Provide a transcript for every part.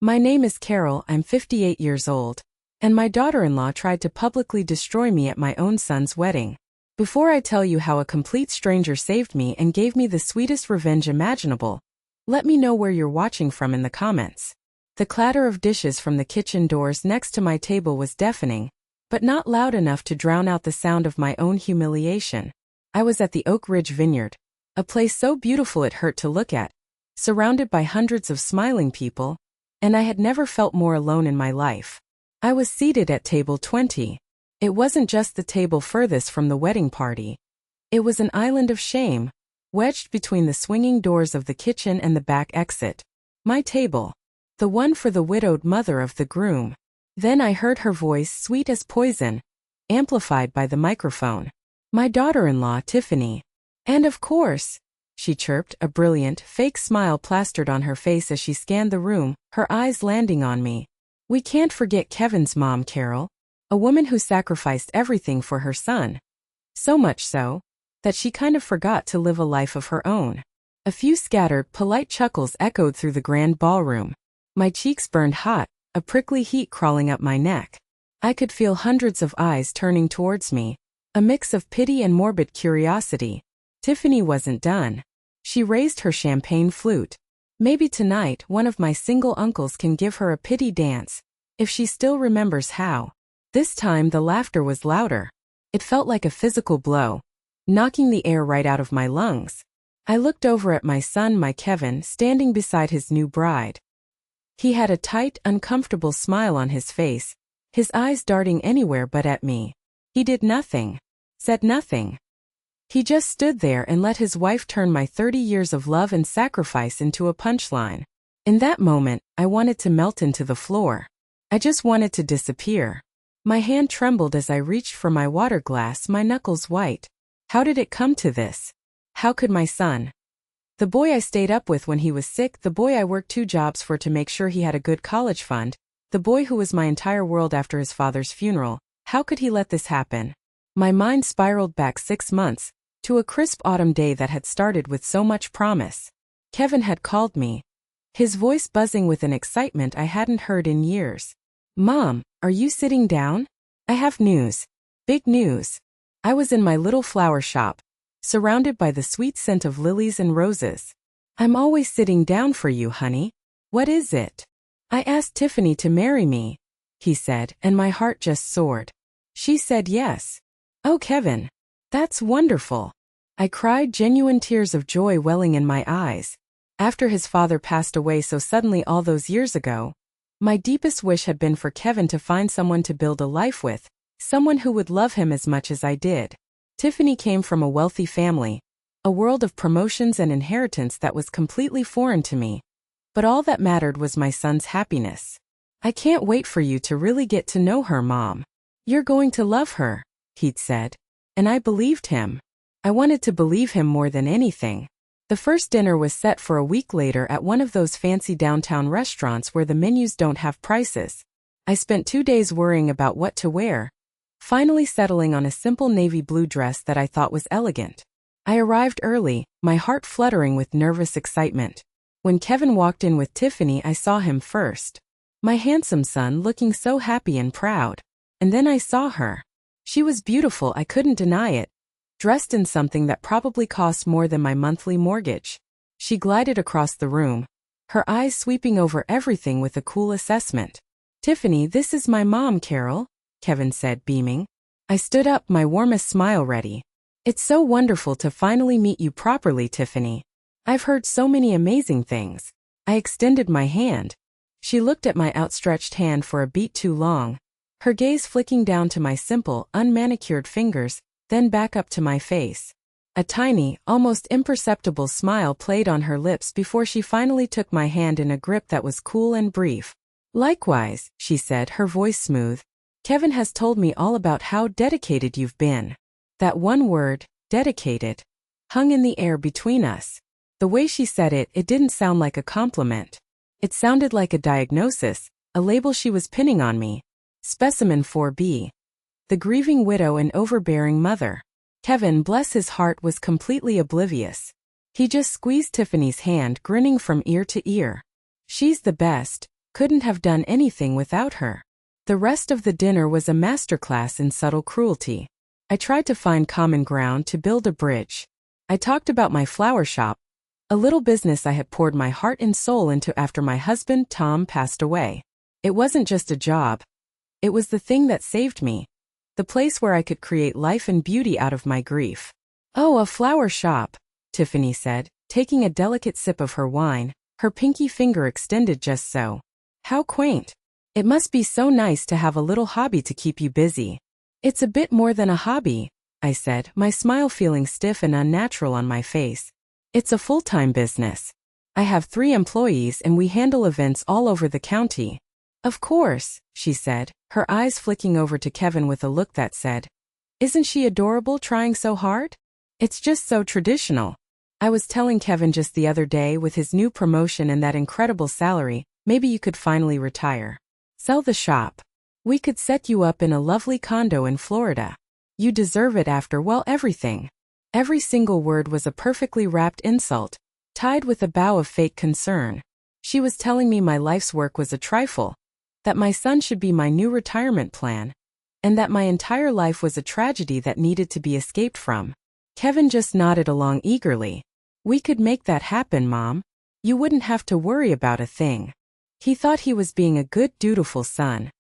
My name is Carol, I'm 58 years old, and my daughter-in-law tried to publicly destroy me at my own son's wedding. Before I tell you how a complete stranger saved me and gave me the sweetest revenge imaginable, let me know where you're watching from in the comments. The clatter of dishes from the kitchen doors next to my table was deafening, but not loud enough to drown out the sound of my own humiliation. I was at the Oak Ridge Vineyard, a place so beautiful it hurt to look at, surrounded by hundreds of smiling people, and I had never felt more alone in my life. I was seated at table 20. It wasn't just the table furthest from the wedding party. It was an island of shame, wedged between the swinging doors of the kitchen and the back exit. My table. The one for the widowed mother of the groom. Then I heard her voice, sweet as poison, amplified by the microphone. My daughter-in-law, Tiffany. And of course, she chirped, a brilliant, fake smile plastered on her face as she scanned the room, her eyes landing on me. We can't forget Kevin's mom, Carol. A woman who sacrificed everything for her son. So much so, that she kind of forgot to live a life of her own. A few scattered, polite chuckles echoed through the grand ballroom. My cheeks burned hot, a prickly heat crawling up my neck. I could feel hundreds of eyes turning towards me, a mix of pity and morbid curiosity. Tiffany wasn't done. She raised her champagne flute. Maybe tonight one of my single uncles can give her a pity dance, if she still remembers how. This time the laughter was louder. It felt like a physical blow, knocking the air right out of my lungs. I looked over at my son, my Kevin, standing beside his new bride. He had a tight, uncomfortable smile on his face, his eyes darting anywhere but at me. He did nothing, said nothing. He just stood there and let his wife turn my 30 years of love and sacrifice into a punchline. In that moment, I wanted to melt into the floor. I just wanted to disappear. My hand trembled as I reached for my water glass, my knuckles white. How did it come to this? How could my son, the boy I stayed up with when he was sick, the boy I worked 2 jobs for to make sure he had a good college fund, the boy who was my entire world after his father's funeral, how could he let this happen? My mind spiraled back 6 months, to a crisp autumn day that had started with so much promise. Kevin had called me, his voice buzzing with an excitement I hadn't heard in years. Mom, are you sitting down? I have news. Big news. I was in my little flower shop, surrounded by the sweet scent of lilies and roses. I'm always sitting down for you, honey. What is it? I asked Tiffany to marry me, he said, and my heart just soared. She said yes. Oh, Kevin. That's wonderful. I cried, genuine tears of joy welling in my eyes. After his father passed away so suddenly all those years ago, my deepest wish had been for Kevin to find someone to build a life with, someone who would love him as much as I did. Tiffany came from a wealthy family, a world of promotions and inheritance that was completely foreign to me. But all that mattered was my son's happiness. I can't wait for you to really get to know her, Mom. You're going to love her, he'd said. And I believed him. I wanted to believe him more than anything. The first dinner was set for a week later at one of those fancy downtown restaurants where the menus don't have prices. I spent 2 days worrying about what to wear, finally settling on a simple navy blue dress that I thought was elegant. I arrived early, my heart fluttering with nervous excitement. When Kevin walked in with Tiffany, I saw him first. My handsome son looking so happy and proud. And then I saw her. She was beautiful, I couldn't deny it, dressed in something that probably cost more than my monthly mortgage. She glided across the room, her eyes sweeping over everything with a cool assessment. Tiffany, this is my mom, Carol, Kevin said, beaming. I stood up, my warmest smile ready. It's so wonderful to finally meet you properly, Tiffany. I've heard so many amazing things. I extended my hand. She looked at my outstretched hand for a beat too long, her gaze flicking down to my simple, unmanicured fingers, then back up to my face. A tiny, almost imperceptible smile played on her lips before she finally took my hand in a grip that was cool and brief. Likewise, she said, her voice smooth. Kevin has told me all about how dedicated you've been. That one word, dedicated, hung in the air between us. The way she said it, it didn't sound like a compliment. It sounded like a diagnosis, a label she was pinning on me. Specimen 4B. The grieving widow and overbearing mother. Kevin, bless his heart, was completely oblivious. He just squeezed Tiffany's hand, grinning from ear to ear. She's the best, Couldn't have done anything without her. The rest of the dinner was a masterclass in subtle cruelty. I tried to find common ground to build a bridge. I talked about my flower shop, a little business I had poured my heart and soul into after my husband, Tom, passed away. It wasn't just a job. It was the thing that saved me. The place where I could create life and beauty out of my grief. "Oh, a flower shop," Tiffany said, taking a delicate sip of her wine, her pinky finger extended just so. "How quaint. It must be so nice to have a little hobby to keep you busy." "It's a bit more than a hobby," I said, my smile feeling stiff and unnatural on my face. "It's a full-time business. I have 3 employees and we handle events all over the county." "Of course," she said, her eyes flicking over to Kevin with a look that said, "Isn't she adorable trying so hard? It's just so traditional." I was telling Kevin just the other day, with his new promotion and that incredible salary, maybe you could finally retire. Sell the shop. We could set you up in a lovely condo in Florida. You deserve it after, well, everything. Every single word was a perfectly wrapped insult, tied with a bow of fake concern. She was telling me my life's work was a trifle, that my son should be my new retirement plan, and that my entire life was a tragedy that needed to be escaped from. Kevin just nodded along eagerly. "We could make that happen, Mom. You wouldn't have to worry about a thing." He thought he was being a good, dutiful son.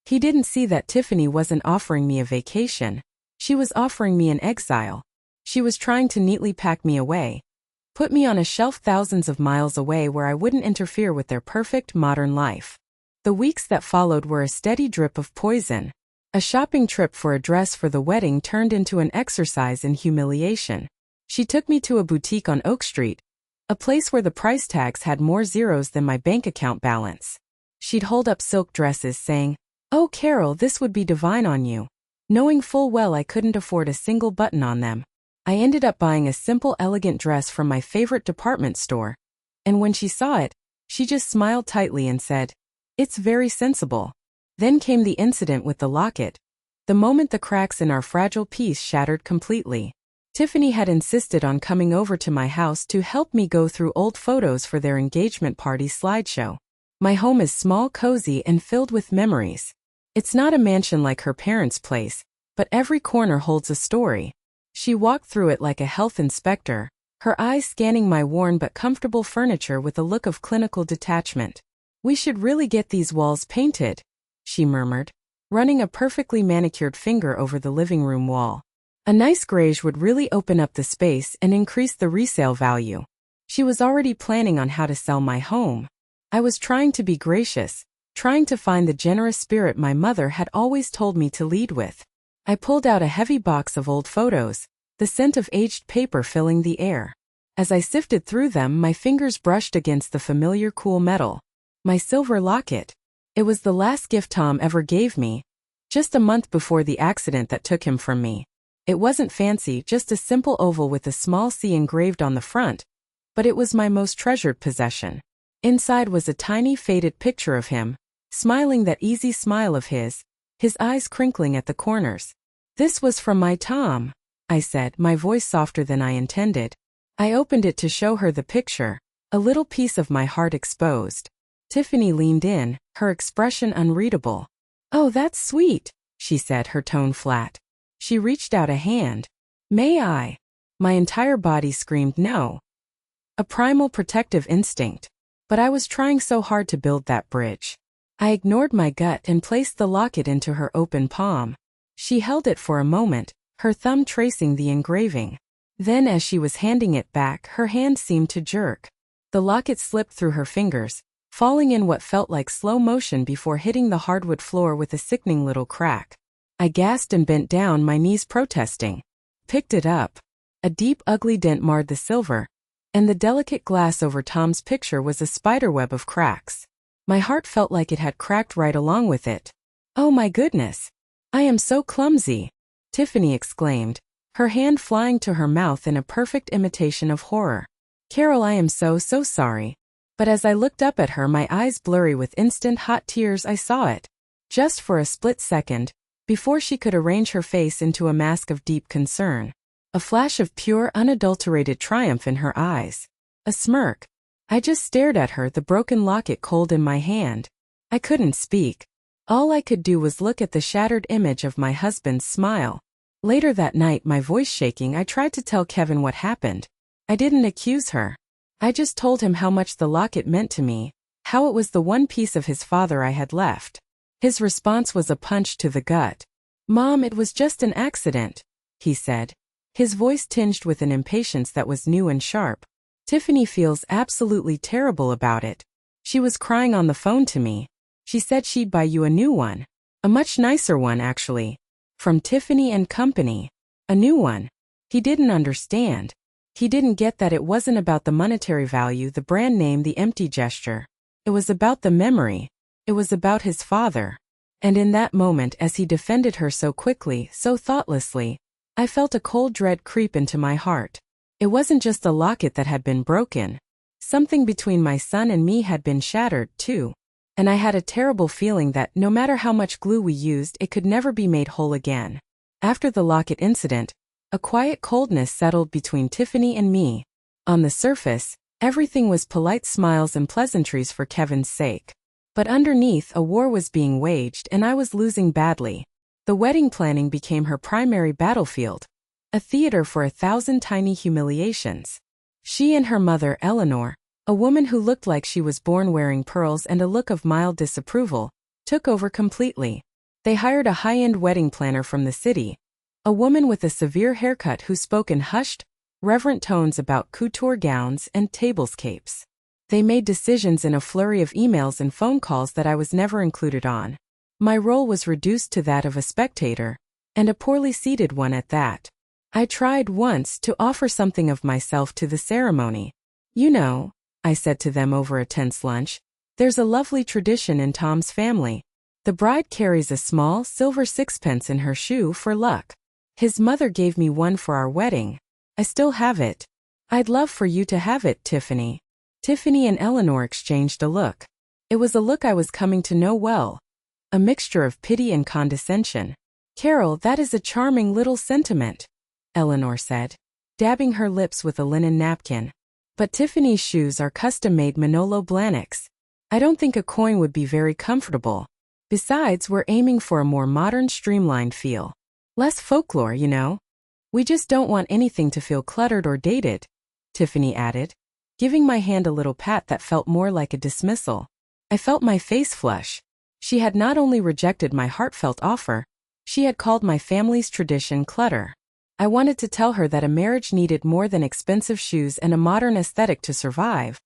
He didn't see that Tiffany wasn't offering me a vacation. She was offering me an exile. She was trying to neatly pack me away, put me on a shelf thousands of miles away where I wouldn't interfere with their perfect modern life. The weeks that followed were a steady drip of poison. A shopping trip for a dress for the wedding turned into an exercise in humiliation. She took me to a boutique on Oak Street, a place where the price tags had more zeros than my bank account balance. She'd hold up silk dresses saying, "Oh, Carol, this would be divine on you," knowing full well I couldn't afford a single button on them. I ended up buying a simple, elegant dress from my favorite department store, and when she saw it, she just smiled tightly and said, "It's very sensible." Then came the incident with the locket. The moment the cracks in our fragile piece shattered completely. Tiffany had insisted on coming over to my house to help me go through old photos for their engagement party slideshow. My home is small, cozy, and filled with memories. It's not a mansion like her parents' place, but every corner holds a story. She walked through it like a health inspector, her eyes scanning my worn but comfortable furniture with a look of clinical detachment. "We should really get these walls painted," she murmured, running a perfectly manicured finger over the living room wall. "A nice grayish would really open up the space and increase the resale value." She was already planning on how to sell my home. I was trying to be gracious, trying to find the generous spirit my mother had always told me to lead with. I pulled out a heavy box of old photos, the scent of aged paper filling the air. As I sifted through them, my fingers brushed against the familiar cool metal. My silver locket. It was the last gift Tom ever gave me, just a month before the accident that took him from me. It wasn't fancy, just a simple oval with a small C engraved on the front, but it was my most treasured possession. Inside was a tiny faded picture of him, smiling that easy smile of his eyes crinkling at the corners. "This was from my Tom," I said, my voice softer than I intended. I opened it to show her the picture, a little piece of my heart exposed. Tiffany leaned in, her expression unreadable. "Oh, that's sweet," she said, her tone flat. She reached out a hand. "May I?" My entire body screamed no. A primal protective instinct. But I was trying so hard to build that bridge. I ignored my gut and placed the locket into her open palm. She held it for a moment, her thumb tracing the engraving. Then as she was handing it back, her hand seemed to jerk. The locket slipped through her fingers, falling in what felt like slow motion before hitting the hardwood floor with a sickening little crack. I gasped and bent down, my knees protesting. Picked it up. A deep, ugly dent marred the silver, and the delicate glass over Tom's picture was a spiderweb of cracks. My heart felt like it had cracked right along with it. "Oh my goodness! I am so clumsy!" Tiffany exclaimed, her hand flying to her mouth in a perfect imitation of horror. "Carol, I am so sorry." But as I looked up at her, my eyes blurry with instant hot tears, I saw it. Just for a split second, before she could arrange her face into a mask of deep concern. A flash of pure, unadulterated triumph in her eyes. A smirk. I just stared at her, the broken locket cold in my hand. I couldn't speak. All I could do was look at the shattered image of my husband's smile. Later that night, my voice shaking, I tried to tell Kevin what happened. I didn't accuse her. I just told him how much the locket meant to me, how it was the one piece of his father I had left. His response was a punch to the gut. "Mom, it was just an accident," he said, his voice tinged with an impatience that was new and sharp. "Tiffany feels absolutely terrible about it. She was crying on the phone to me. She said she'd buy you a new one. A much nicer one, actually. From Tiffany and Company. A new one." He didn't understand. He didn't get that it wasn't about the monetary value, the brand name, the empty gesture. It was about the memory. It was about his father. And in that moment, as he defended her so quickly, so thoughtlessly, I felt a cold dread creep into my heart. It wasn't just the locket that had been broken. Something between my son and me had been shattered, too. And I had a terrible feeling that, no matter how much glue we used, it could never be made whole again. After the locket incident, a quiet coldness settled between Tiffany and me. On the surface, everything was polite smiles and pleasantries for Kevin's sake. But underneath, a war was being waged, and I was losing badly. The wedding planning became her primary battlefield. A theater for 1,000 tiny humiliations. She and her mother, Eleanor, a woman who looked like she was born wearing pearls and a look of mild disapproval, took over completely. They hired a high-end wedding planner from the city, a woman with a severe haircut who spoke in hushed, reverent tones about couture gowns and tablescapes. They made decisions in a flurry of emails and phone calls that I was never included on. My role was reduced to that of a spectator, and a poorly seated one at that. I tried once to offer something of myself to the ceremony. "You know," I said to them over a tense lunch, "there's a lovely tradition in Tom's family. The bride carries a small silver sixpence in her shoe for luck. His mother gave me one for our wedding. I still have it. I'd love for you to have it, Tiffany." Tiffany and Eleanor exchanged a look. It was a look I was coming to know well. A mixture of pity and condescension. "Carol, that is a charming little sentiment," Eleanor said, dabbing her lips with a linen napkin. "But Tiffany's shoes are custom-made Manolo Blahniks. I don't think a coin would be very comfortable. Besides, we're aiming for a more modern, streamlined feel. Less folklore, you know. We just don't want anything to feel cluttered or dated," Tiffany added, giving my hand a little pat that felt more like a dismissal. I felt my face flush. She had not only rejected my heartfelt offer, she had called my family's tradition clutter. I wanted to tell her that a marriage needed more than expensive shoes and a modern aesthetic to survive,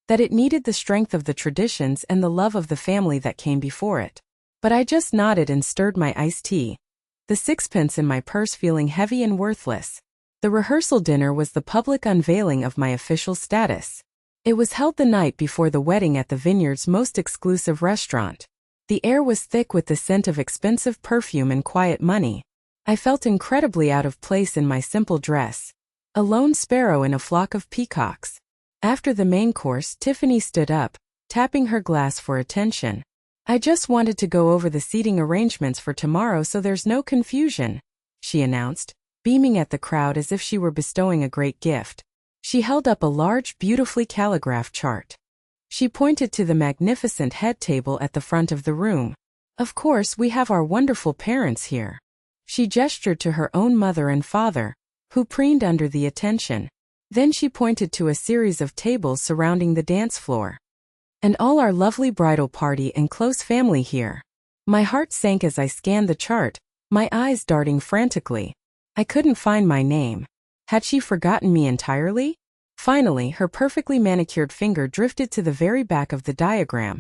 that it needed the strength of the traditions and the love of the family that came before it. But I just nodded and stirred my iced tea, the sixpence in my purse feeling heavy and worthless. The rehearsal dinner was the public unveiling of my official status. It was held the night before the wedding at the Vineyard's most exclusive restaurant. The air was thick with the scent of expensive perfume and quiet money. I felt incredibly out of place in my simple dress, a lone sparrow in a flock of peacocks. After the main course, Tiffany stood up, tapping her glass for attention. "I just wanted to go over the seating arrangements for tomorrow so there's no confusion," she announced, beaming at the crowd as if she were bestowing a great gift. She held up a large, beautifully calligraphed chart. She pointed to the magnificent head table at the front of the room. "Of course, we have our wonderful parents here." She gestured to her own mother and father, who preened under the attention. Then she pointed to a series of tables surrounding the dance floor. "And all our lovely bridal party and close family here." My heart sank as I scanned the chart, my eyes darting frantically. I couldn't find my name. Had she forgotten me entirely? Finally, her perfectly manicured finger drifted to the very back of the diagram,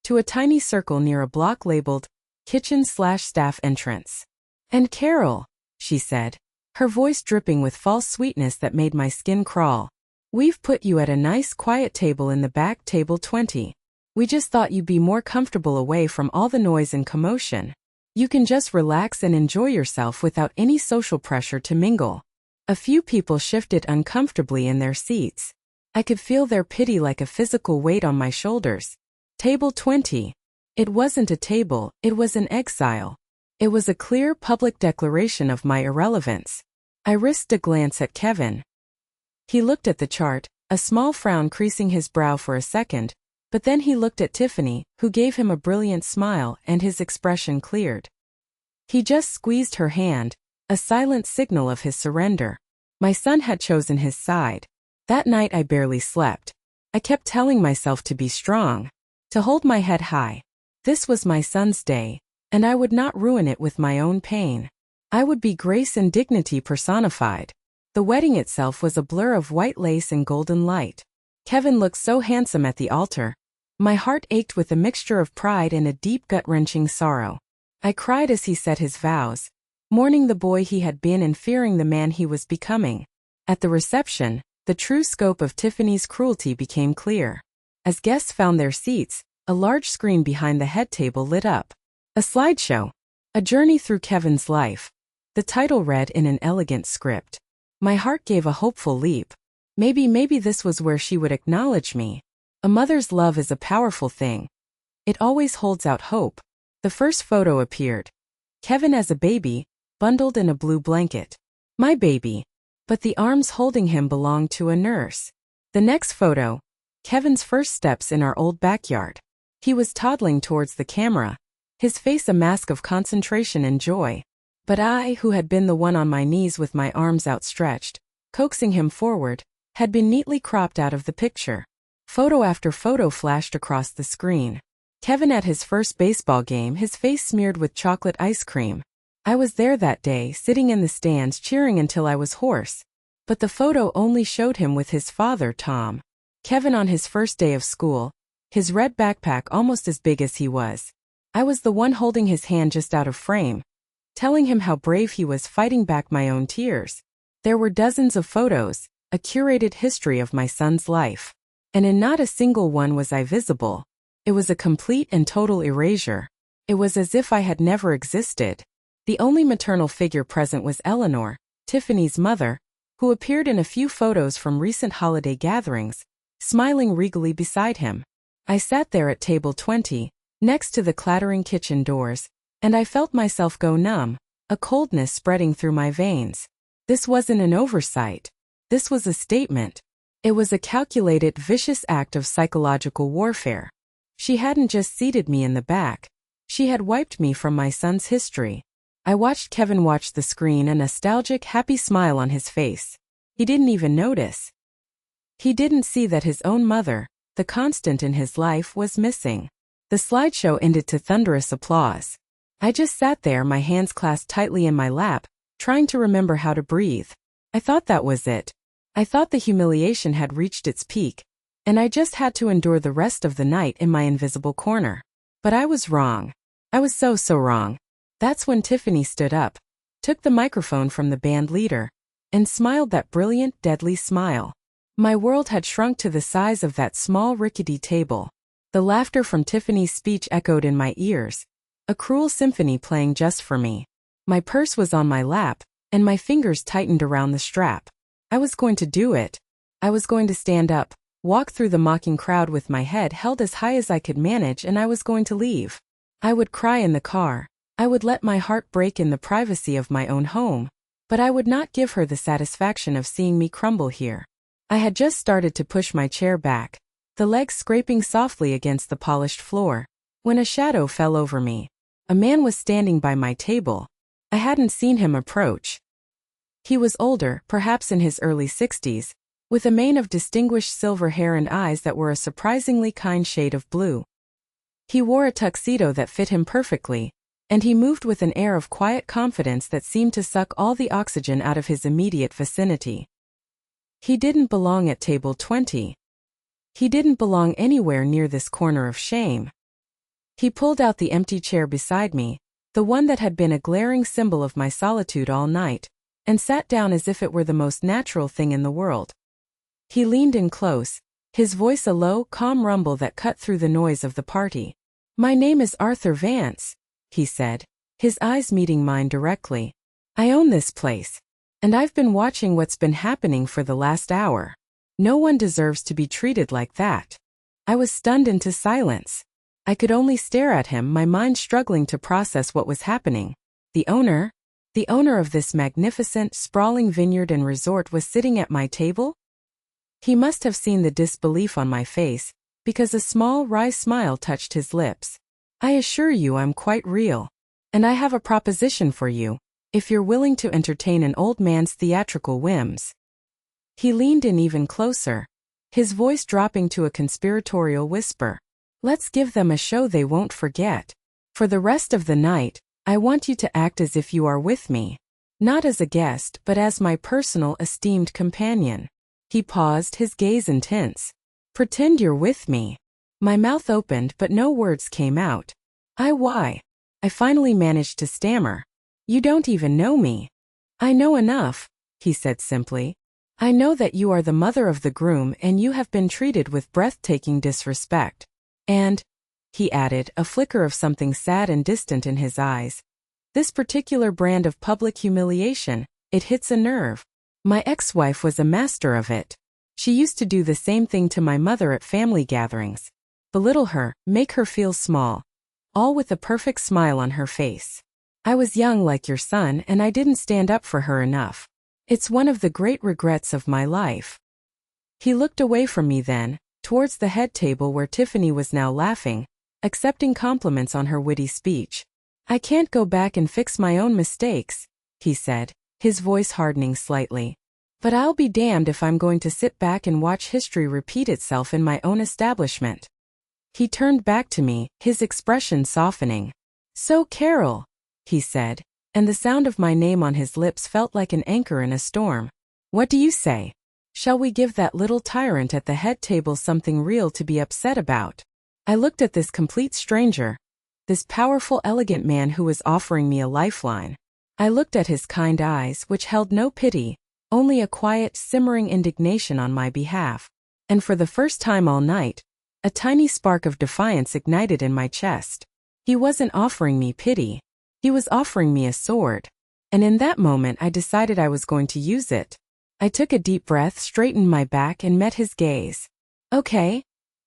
to a tiny circle near a block labeled kitchen/staff entrance. "And Carol," she said, her voice dripping with false sweetness that made my skin crawl, "we've put you at a nice quiet table in the back, table 20. We just thought you'd be more comfortable away from all the noise and commotion. You can just relax and enjoy yourself without any social pressure to mingle." A few people shifted uncomfortably in their seats. I could feel their pity like a physical weight on my shoulders. Table 20. It wasn't a table, it was an exile. It was a clear public declaration of my irrelevance. I risked a glance at Kevin. He looked at the chart, a small frown creasing his brow for a second, But then he looked at Tiffany, who gave him a brilliant smile, and his expression cleared. He just squeezed her hand, a silent signal of his surrender. My son had chosen his side. That night I barely slept. I kept telling myself to be strong, to hold my head high. This was my son's day, and I would not ruin it with my own pain. I would be grace and dignity personified. The wedding itself was a blur of white lace and golden light. Kevin looked so handsome at the altar. My heart ached with a mixture of pride and a deep gut-wrenching sorrow. I cried as he said his vows, mourning the boy he had been and fearing the man he was becoming. At the reception, the true scope of Tiffany's cruelty became clear. As guests found their seats, a large screen behind the head table lit up. A slideshow. A journey through Kevin's life. The title read in an elegant script. My heart gave a hopeful leap. Maybe this was where she would acknowledge me. A mother's love is a powerful thing. It always holds out hope. The first photo appeared. Kevin as a baby, bundled in a blue blanket. My baby. But the arms holding him belonged to a nurse. The next photo. Kevin's first steps in our old backyard. He was toddling towards the camera, his face a mask of concentration and joy. But I, who had been the one on my knees with my arms outstretched, coaxing him forward, had been neatly cropped out of the picture. Photo after photo flashed across the screen. Kevin at his first baseball game, his face smeared with chocolate ice cream. I was there that day, sitting in the stands cheering until I was hoarse. But the photo only showed him with his father, Tom. Kevin on his first day of school, his red backpack almost as big as he was. I was the one holding his hand just out of frame, telling him how brave he was, fighting back my own tears. There were dozens of photos, a curated history of my son's life. And in not a single one was I visible. It was a complete and total erasure. It was as if I had never existed. The only maternal figure present was Eleanor, Tiffany's mother, who appeared in a few photos from recent holiday gatherings, smiling regally beside him. I sat there at table 20, next to the clattering kitchen doors, and I felt myself go numb, a coldness spreading through my veins. This wasn't an oversight. This was a statement. It was a calculated, vicious act of psychological warfare. She hadn't just seated me in the back. She had wiped me from my son's history. I watched Kevin watch the screen, a nostalgic, happy smile on his face. He didn't even notice. He didn't see that his own mother, the constant in his life, was missing. The slideshow ended to thunderous applause. I just sat there, my hands clasped tightly in my lap, trying to remember how to breathe. I thought that was it. I thought the humiliation had reached its peak, and I just had to endure the rest of the night in my invisible corner. But I was wrong. I was so wrong. That's when Tiffany stood up, took the microphone from the band leader, and smiled that brilliant, deadly smile. My world had shrunk to the size of that small, rickety table. The laughter from Tiffany's speech echoed in my ears, a cruel symphony playing just for me. My purse was on my lap, and my fingers tightened around the strap. I was going to do it. I was going to stand up, walk through the mocking crowd with my head held as high as I could manage, and I was going to leave. I would cry in the car. I would let my heart break in the privacy of my own home. But I would not give her the satisfaction of seeing me crumble here. I had just started to push my chair back, the legs scraping softly against the polished floor, when a shadow fell over me. A man was standing by my table. I hadn't seen him approach. He was older, perhaps in his early 60s, with a mane of distinguished silver hair and eyes that were a surprisingly kind shade of blue. He wore a tuxedo that fit him perfectly, and he moved with an air of quiet confidence that seemed to suck all the oxygen out of his immediate vicinity. He didn't belong at table 20. He didn't belong anywhere near this corner of shame. He pulled out the empty chair beside me, the one that had been a glaring symbol of my solitude all night, and sat down as if it were the most natural thing in the world. He leaned in close, his voice a low, calm rumble that cut through the noise of the party. "My name is Arthur Vance," he said, his eyes meeting mine directly. "I own this place, and I've been watching what's been happening for the last hour. No one deserves to be treated like that." I was stunned into silence. I could only stare at him, my mind struggling to process what was happening. The owner of this magnificent, sprawling vineyard and resort was sitting at my table? He must have seen the disbelief on my face, because a small, wry smile touched his lips. "I assure you I'm quite real. And I have a proposition for you, if you're willing to entertain an old man's theatrical whims." He leaned in even closer, his voice dropping to a conspiratorial whisper. "Let's give them a show they won't forget. For the rest of the night, I want you to act as if you are with me. Not as a guest, but as my personal esteemed companion." He paused, his gaze intense. "Pretend you're with me." My mouth opened but no words came out. Why? I finally managed to stammer. "You don't even know me." "I know enough," he said simply. "I know that you are the mother of the groom and you have been treated with breathtaking disrespect. And," he added, a flicker of something sad and distant in his eyes, "this particular brand of public humiliation, it hits a nerve. My ex-wife was a master of it. She used to do the same thing to my mother at family gatherings. Belittle her, make her feel small. All with a perfect smile on her face. I was young like your son and I didn't stand up for her enough. It's one of the great regrets of my life." He looked away from me then, towards the head table where Tiffany was now laughing, accepting compliments on her witty speech. "I can't go back and fix my own mistakes," he said, his voice hardening slightly. "But I'll be damned if I'm going to sit back and watch history repeat itself in my own establishment." He turned back to me, his expression softening. "So Carol," he said, and the sound of my name on his lips felt like an anchor in a storm. "What do you say? Shall we give that little tyrant at the head table something real to be upset about?" I looked at this complete stranger, this powerful, elegant man who was offering me a lifeline. I looked at his kind eyes, which held no pity, only a quiet, simmering indignation on my behalf. And for the first time all night, a tiny spark of defiance ignited in my chest. He wasn't offering me pity. He was offering me a sword. And in that moment I decided I was going to use it. I took a deep breath, straightened my back, and met his gaze. "Okay,"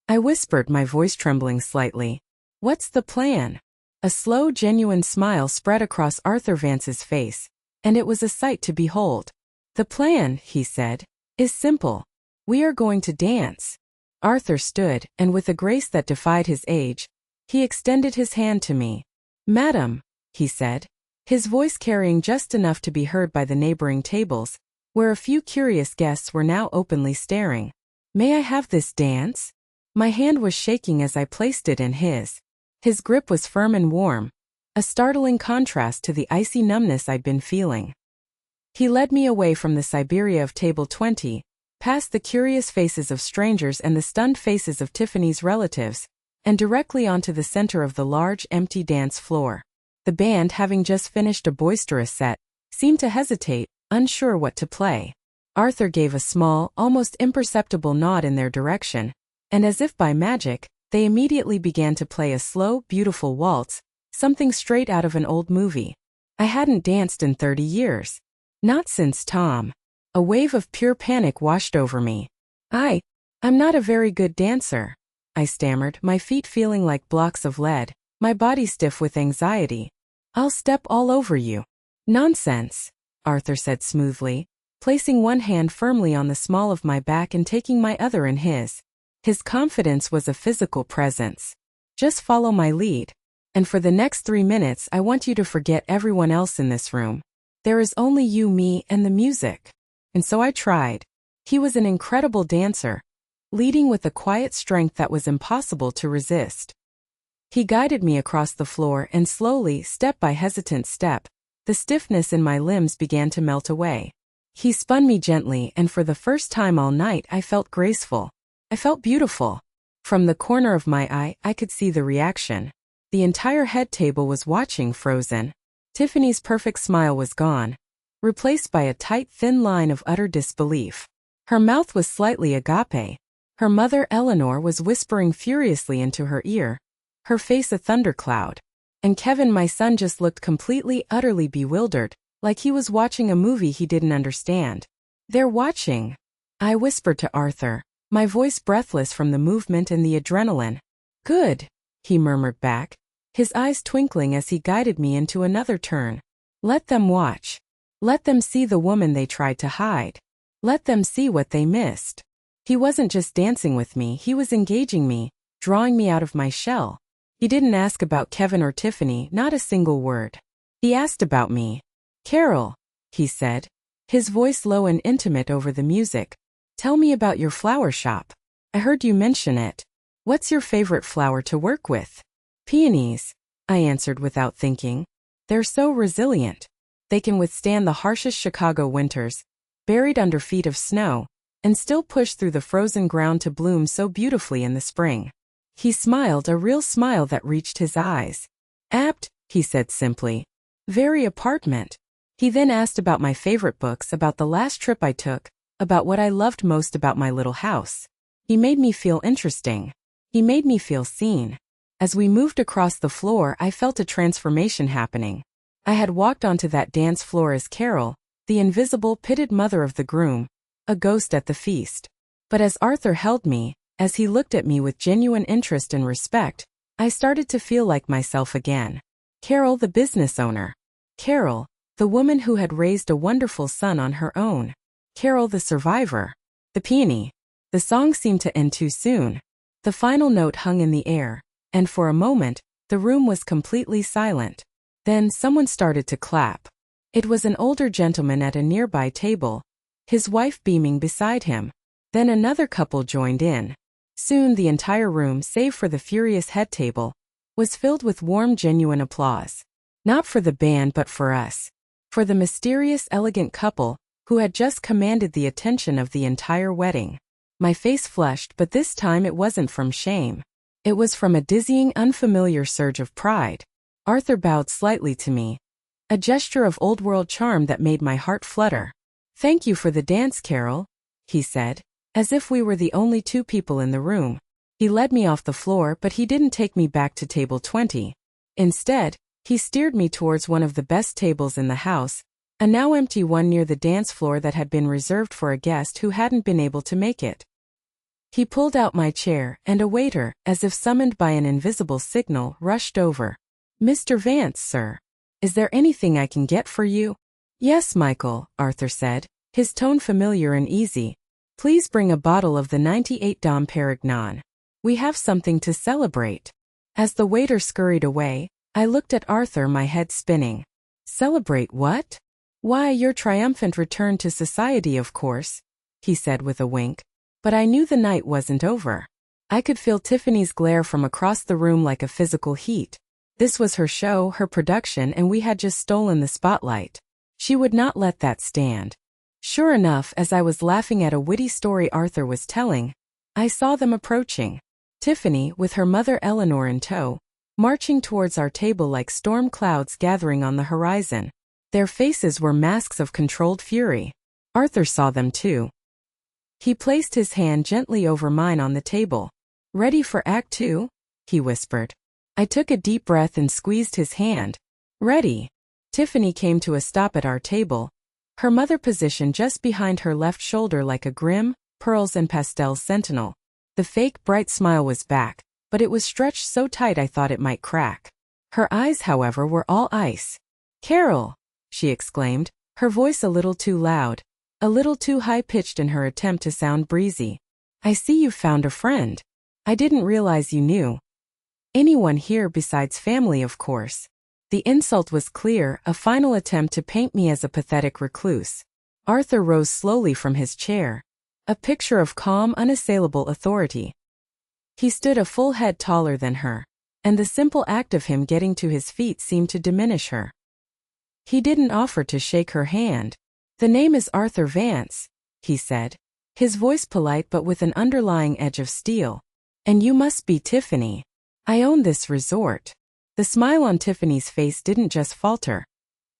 I whispered, my voice trembling slightly. "What's the plan?" A slow, genuine smile spread across Arthur Vance's face, and it was a sight to behold. "The plan," he said, "is simple. We are going to dance." Arthur stood, and with a grace that defied his age, he extended his hand to me. "Madam," he said, his voice carrying just enough to be heard by the neighboring tables, where a few curious guests were now openly staring. "May I have this dance?" My hand was shaking as I placed it in his. His grip was firm and warm, a startling contrast to the icy numbness I'd been feeling. He led me away from the Siberia of table 20, past the curious faces of strangers and the stunned faces of Tiffany's relatives, and directly onto the center of the large, empty dance floor. The band, having just finished a boisterous set, seemed to hesitate, unsure what to play. Arthur gave a small, almost imperceptible nod in their direction, and as if by magic, they immediately began to play a slow, beautiful waltz, something straight out of an old movie. I hadn't danced in 30 years. Not since Tom. A wave of pure panic washed over me. I'm not a very good dancer," I stammered, my feet feeling like blocks of lead, my body stiff with anxiety. "I'll step all over you." "Nonsense," Arthur said smoothly, placing one hand firmly on the small of my back and taking my other in his. His confidence was a physical presence. "Just follow my lead. And for the next 3 minutes I want you to forget everyone else in this room. There is only you, me, and the music." And so I tried. He was an incredible dancer, leading with a quiet strength that was impossible to resist. He guided me across the floor and slowly, step by hesitant step, the stiffness in my limbs began to melt away. He spun me gently, and for the first time all night I felt graceful. I felt beautiful. From the corner of my eye, I could see the reaction. The entire head table was watching, frozen. Tiffany's perfect smile was gone, replaced by a tight, thin line of utter disbelief. Her mouth was slightly agape. Her mother, Eleanor, was whispering furiously into her ear, her face a thundercloud. And Kevin, my son, just looked completely, utterly bewildered, like he was watching a movie he didn't understand. "They're watching," I whispered to Arthur, my voice breathless from the movement and the adrenaline. "Good," he murmured back, his eyes twinkling as he guided me into another turn. "Let them watch. Let them see the woman they tried to hide. Let them see what they missed." He wasn't just dancing with me, he was engaging me, drawing me out of my shell. He didn't ask about Kevin or Tiffany, not a single word. He asked about me. Carol, he said, his voice low and intimate over the music. Tell me about your flower shop. I heard you mention it. What's your favorite flower to work with? Peonies, I answered without thinking. They're so resilient. They can withstand the harshest Chicago winters, buried under feet of snow, and still push through the frozen ground to bloom so beautifully in the spring. He smiled, a real smile that reached his eyes. Apt, he said simply. Very apartment. He then asked about my favorite books, about the last trip I took, about what I loved most about my little house. He made me feel interesting. He made me feel seen. As we moved across the floor, I felt a transformation happening. I had walked onto that dance floor as Carol, the invisible, pitted mother of the groom, a ghost at the feast. But as Arthur held me, as he looked at me with genuine interest and respect, I started to feel like myself again. Carol, the business owner. Carol, the woman who had raised a wonderful son on her own. Carol, the survivor. The peony. The song seemed to end too soon. The final note hung in the air, and for a moment, the room was completely silent. Then someone started to clap. It was an older gentleman at a nearby table, his wife beaming beside him. Then another couple joined in. Soon the entire room, save for the furious head table, was filled with warm, genuine applause. Not for the band but for us. For the mysterious, elegant couple who had just commanded the attention of the entire wedding. My face flushed, but this time it wasn't from shame. It was from a dizzying, unfamiliar surge of pride. Arthur bowed slightly to me, a gesture of old-world charm that made my heart flutter. Thank you for the dance, Carol, he said, as if we were the only two people in the room. He led me off the floor, but he didn't take me back to table 20. Instead, he steered me towards one of the best tables in the house, a now empty one near the dance floor that had been reserved for a guest who hadn't been able to make it. He pulled out my chair, and a waiter, as if summoned by an invisible signal, rushed over. Mr. Vance, sir. Is there anything I can get for you? Yes, Michael, Arthur said, his tone familiar and easy. Please bring a bottle of the 98 Dom Perignon. We have something to celebrate. As the waiter scurried away, I looked at Arthur, my head spinning. Celebrate what? Why, your triumphant return to society, of course, he said with a wink. But I knew the night wasn't over. I could feel Tiffany's glare from across the room like a physical heat. This was her show, her production, and we had just stolen the spotlight. She would not let that stand. Sure enough, as I was laughing at a witty story Arthur was telling, I saw them approaching. Tiffany, with her mother Eleanor in tow, marching towards our table like storm clouds gathering on the horizon. Their faces were masks of controlled fury. Arthur saw them too. He placed his hand gently over mine on the table. Ready for Act 2? He whispered. I took a deep breath and squeezed his hand. Ready. Tiffany came to a stop at our table, her mother positioned just behind her left shoulder like a grim, pearls and pastels sentinel. The fake bright smile was back, but it was stretched so tight I thought it might crack. Her eyes, however, were all ice. Carol, she exclaimed, her voice a little too loud, a little too high-pitched in her attempt to sound breezy. I see you've found a friend. I didn't realize you knew. Anyone here besides family, of course. The insult was clear, a final attempt to paint me as a pathetic recluse. Arthur rose slowly from his chair, a picture of calm, unassailable authority. He stood a full head taller than her, and the simple act of him getting to his feet seemed to diminish her. He didn't offer to shake her hand. The name is Arthur Vance, he said, his voice polite but with an underlying edge of steel. And you must be Tiffany. I own this resort. The smile on Tiffany's face didn't just falter.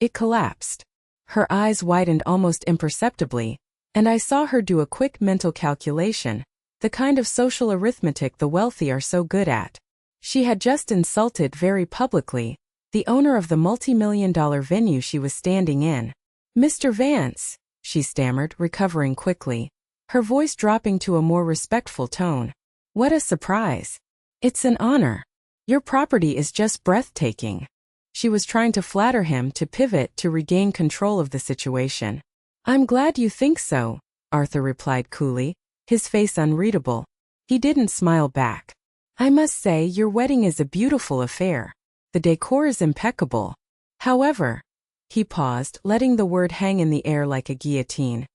It collapsed. Her eyes widened almost imperceptibly, and I saw her do a quick mental calculation, the kind of social arithmetic the wealthy are so good at. She had just insulted very publicly the owner of the multi-million-dollar venue she was standing in. Mr. Vance, she stammered, recovering quickly, her voice dropping to a more respectful tone. What a surprise. It's an honor. Your property is just breathtaking. She was trying to flatter him, to pivot, to regain control of the situation. I'm glad you think so, Arthur replied coolly, his face unreadable. He didn't smile back. I must say your wedding is a beautiful affair. The decor is impeccable. However, he paused, letting the word hang in the air like a guillotine.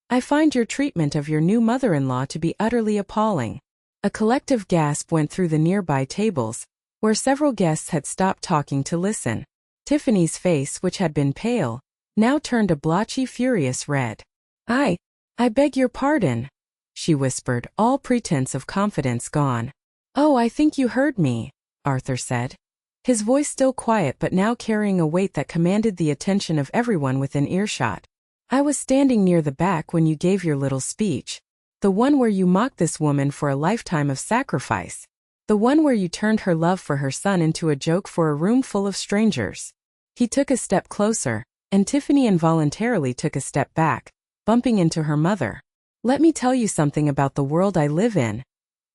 I find your treatment of your new mother-in-law to be utterly appalling. A collective gasp went through the nearby tables, where several guests had stopped talking to listen. Tiffany's face, which had been pale, now turned a blotchy, furious red. I beg your pardon, she whispered, all pretense of confidence gone. Oh, I think you heard me, Arthur said. His voice still quiet but now carrying a weight that commanded the attention of everyone within earshot. I was standing near the back when you gave your little speech. The one where you mocked this woman for a lifetime of sacrifice. The one where you turned her love for her son into a joke for a room full of strangers. He took a step closer, and Tiffany involuntarily took a step back, bumping into her mother. Let me tell you something about the world I live in.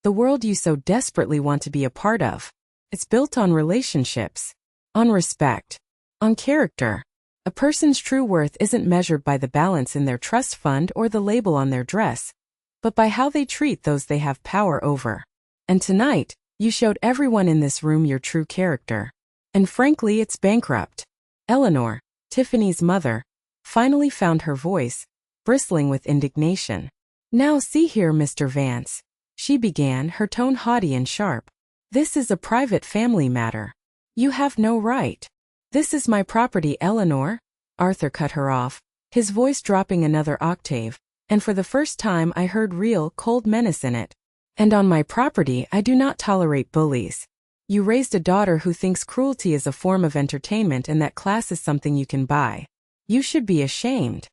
The world you so desperately want to be a part of. It's built on relationships, on respect, on character. A person's true worth isn't measured by the balance in their trust fund or the label on their dress, but by how they treat those they have power over. And tonight, you showed everyone in this room your true character. And frankly, it's bankrupt. Eleanor, Tiffany's mother, finally found her voice, bristling with indignation. Now see here, Mr. Vance, she began, her tone haughty and sharp. This is a private family matter. You have no right. This is my property, Eleanor. Arthur cut her off, his voice dropping another octave, and for the first time I heard real, cold menace in it. And on my property I do not tolerate bullies. You raised a daughter who thinks cruelty is a form of entertainment and that class is something you can buy. You should be ashamed.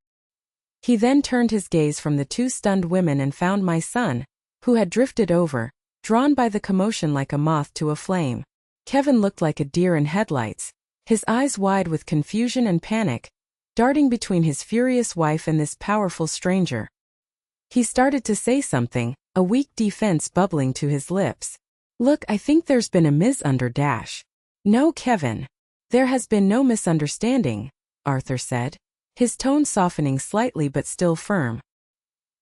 He then turned his gaze from the two stunned women and found my son, who had drifted over, drawn by the commotion like a moth to a flame. Kevin looked like a deer in headlights, his eyes wide with confusion and panic, darting between his furious wife and this powerful stranger. He started to say something, a weak defense bubbling to his lips. Look, I think there's been a misunderstanding. No, Kevin. There has been no misunderstanding, Arthur said, his tone softening slightly but still firm.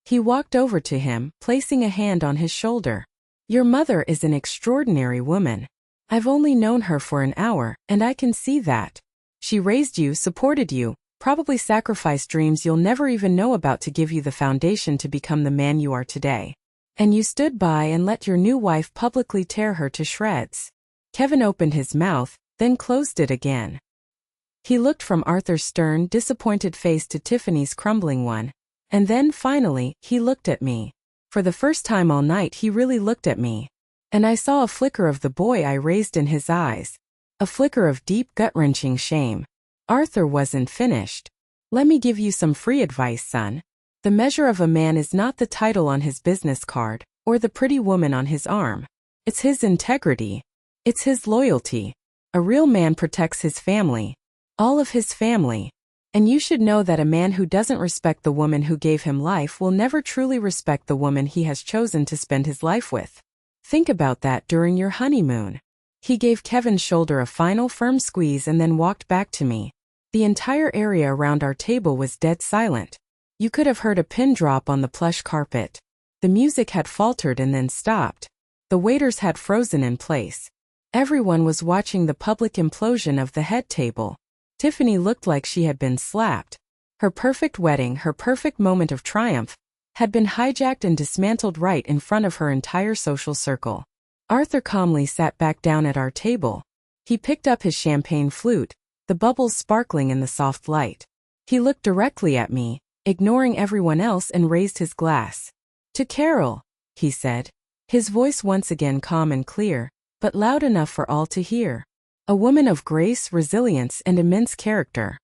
He walked over to him, placing a hand on his shoulder. Your mother is an extraordinary woman. I've only known her for an hour, and I can see that. She raised you, supported you, probably sacrificed dreams you'll never even know about to give you the foundation to become the man you are today. And you stood by and let your new wife publicly tear her to shreds. Kevin opened his mouth, then closed it again. He looked from Arthur's stern, disappointed face to Tiffany's crumbling one, and then, finally, he looked at me. For the first time all night he really looked at me. And I saw a flicker of the boy I raised in his eyes. A flicker of deep, gut-wrenching shame. Arthur wasn't finished. Let me give you some free advice, son. The measure of a man is not the title on his business card, or the pretty woman on his arm. It's his integrity. It's his loyalty. A real man protects his family. All of his family. And you should know that a man who doesn't respect the woman who gave him life will never truly respect the woman he has chosen to spend his life with. Think about that during your honeymoon. He gave Kevin's shoulder a final firm squeeze and then walked back to me. The entire area around our table was dead silent. You could have heard a pin drop on the plush carpet. The music had faltered and then stopped. The waiters had frozen in place. Everyone was watching the public implosion of the head table. Tiffany looked like she had been slapped. Her perfect wedding, her perfect moment of triumph, had been hijacked and dismantled right in front of her entire social circle. Arthur calmly sat back down at our table. He picked up his champagne flute, the bubbles sparkling in the soft light. He looked directly at me, ignoring everyone else, and raised his glass. To Carol, he said, his voice once again calm and clear, but loud enough for all to hear. A woman of grace, resilience, and immense character.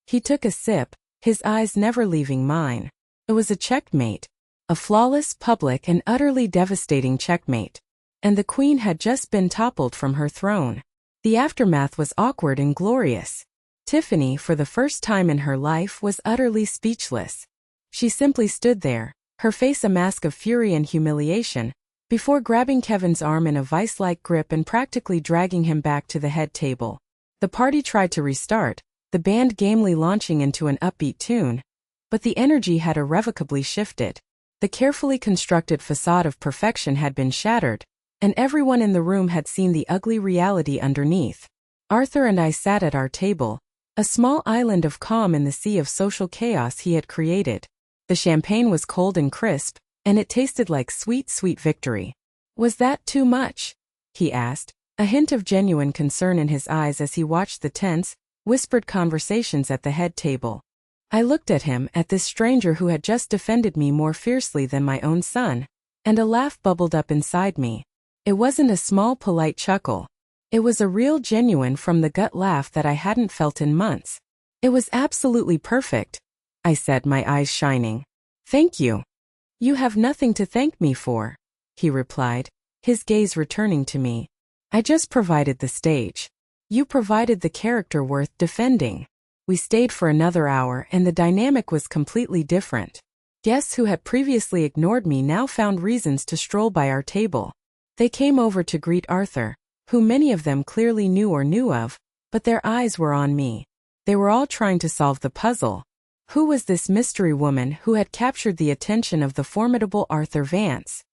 He took a sip, his eyes never leaving mine. It was a checkmate. A flawless, public, and utterly devastating checkmate. And the queen had just been toppled from her throne. The aftermath was awkward and glorious. Tiffany, for the first time in her life, was utterly speechless. She simply stood there, her face a mask of fury and humiliation, before grabbing Kevin's arm in a vice-like grip and practically dragging him back to the head table. The party tried to restart, the band gamely launching into an upbeat tune, but the energy had irrevocably shifted. The carefully constructed facade of perfection had been shattered, and everyone in the room had seen the ugly reality underneath. Arthur and I sat at our table, a small island of calm in the sea of social chaos he had created. The champagne was cold and crisp, and it tasted like sweet, sweet victory. "Was that too much?" he asked, a hint of genuine concern in his eyes as he watched the tense, whispered conversations at the head table. I looked at him, at this stranger who had just defended me more fiercely than my own son, and a laugh bubbled up inside me. It wasn't a small, polite chuckle. It was a real, genuine, from-the-gut laugh that I hadn't felt in months. "It was absolutely perfect," I said, my eyes shining. "Thank you." "You have nothing to thank me for," he replied, his gaze returning to me. "I just provided the stage. You provided the character worth defending." We stayed for another hour, and the dynamic was completely different. Guests who had previously ignored me now found reasons to stroll by our table. They came over to greet Arthur, who many of them clearly knew or knew of, but their eyes were on me. They were all trying to solve the puzzle. Who was this mystery woman who had captured the attention of the formidable Arthur Vance?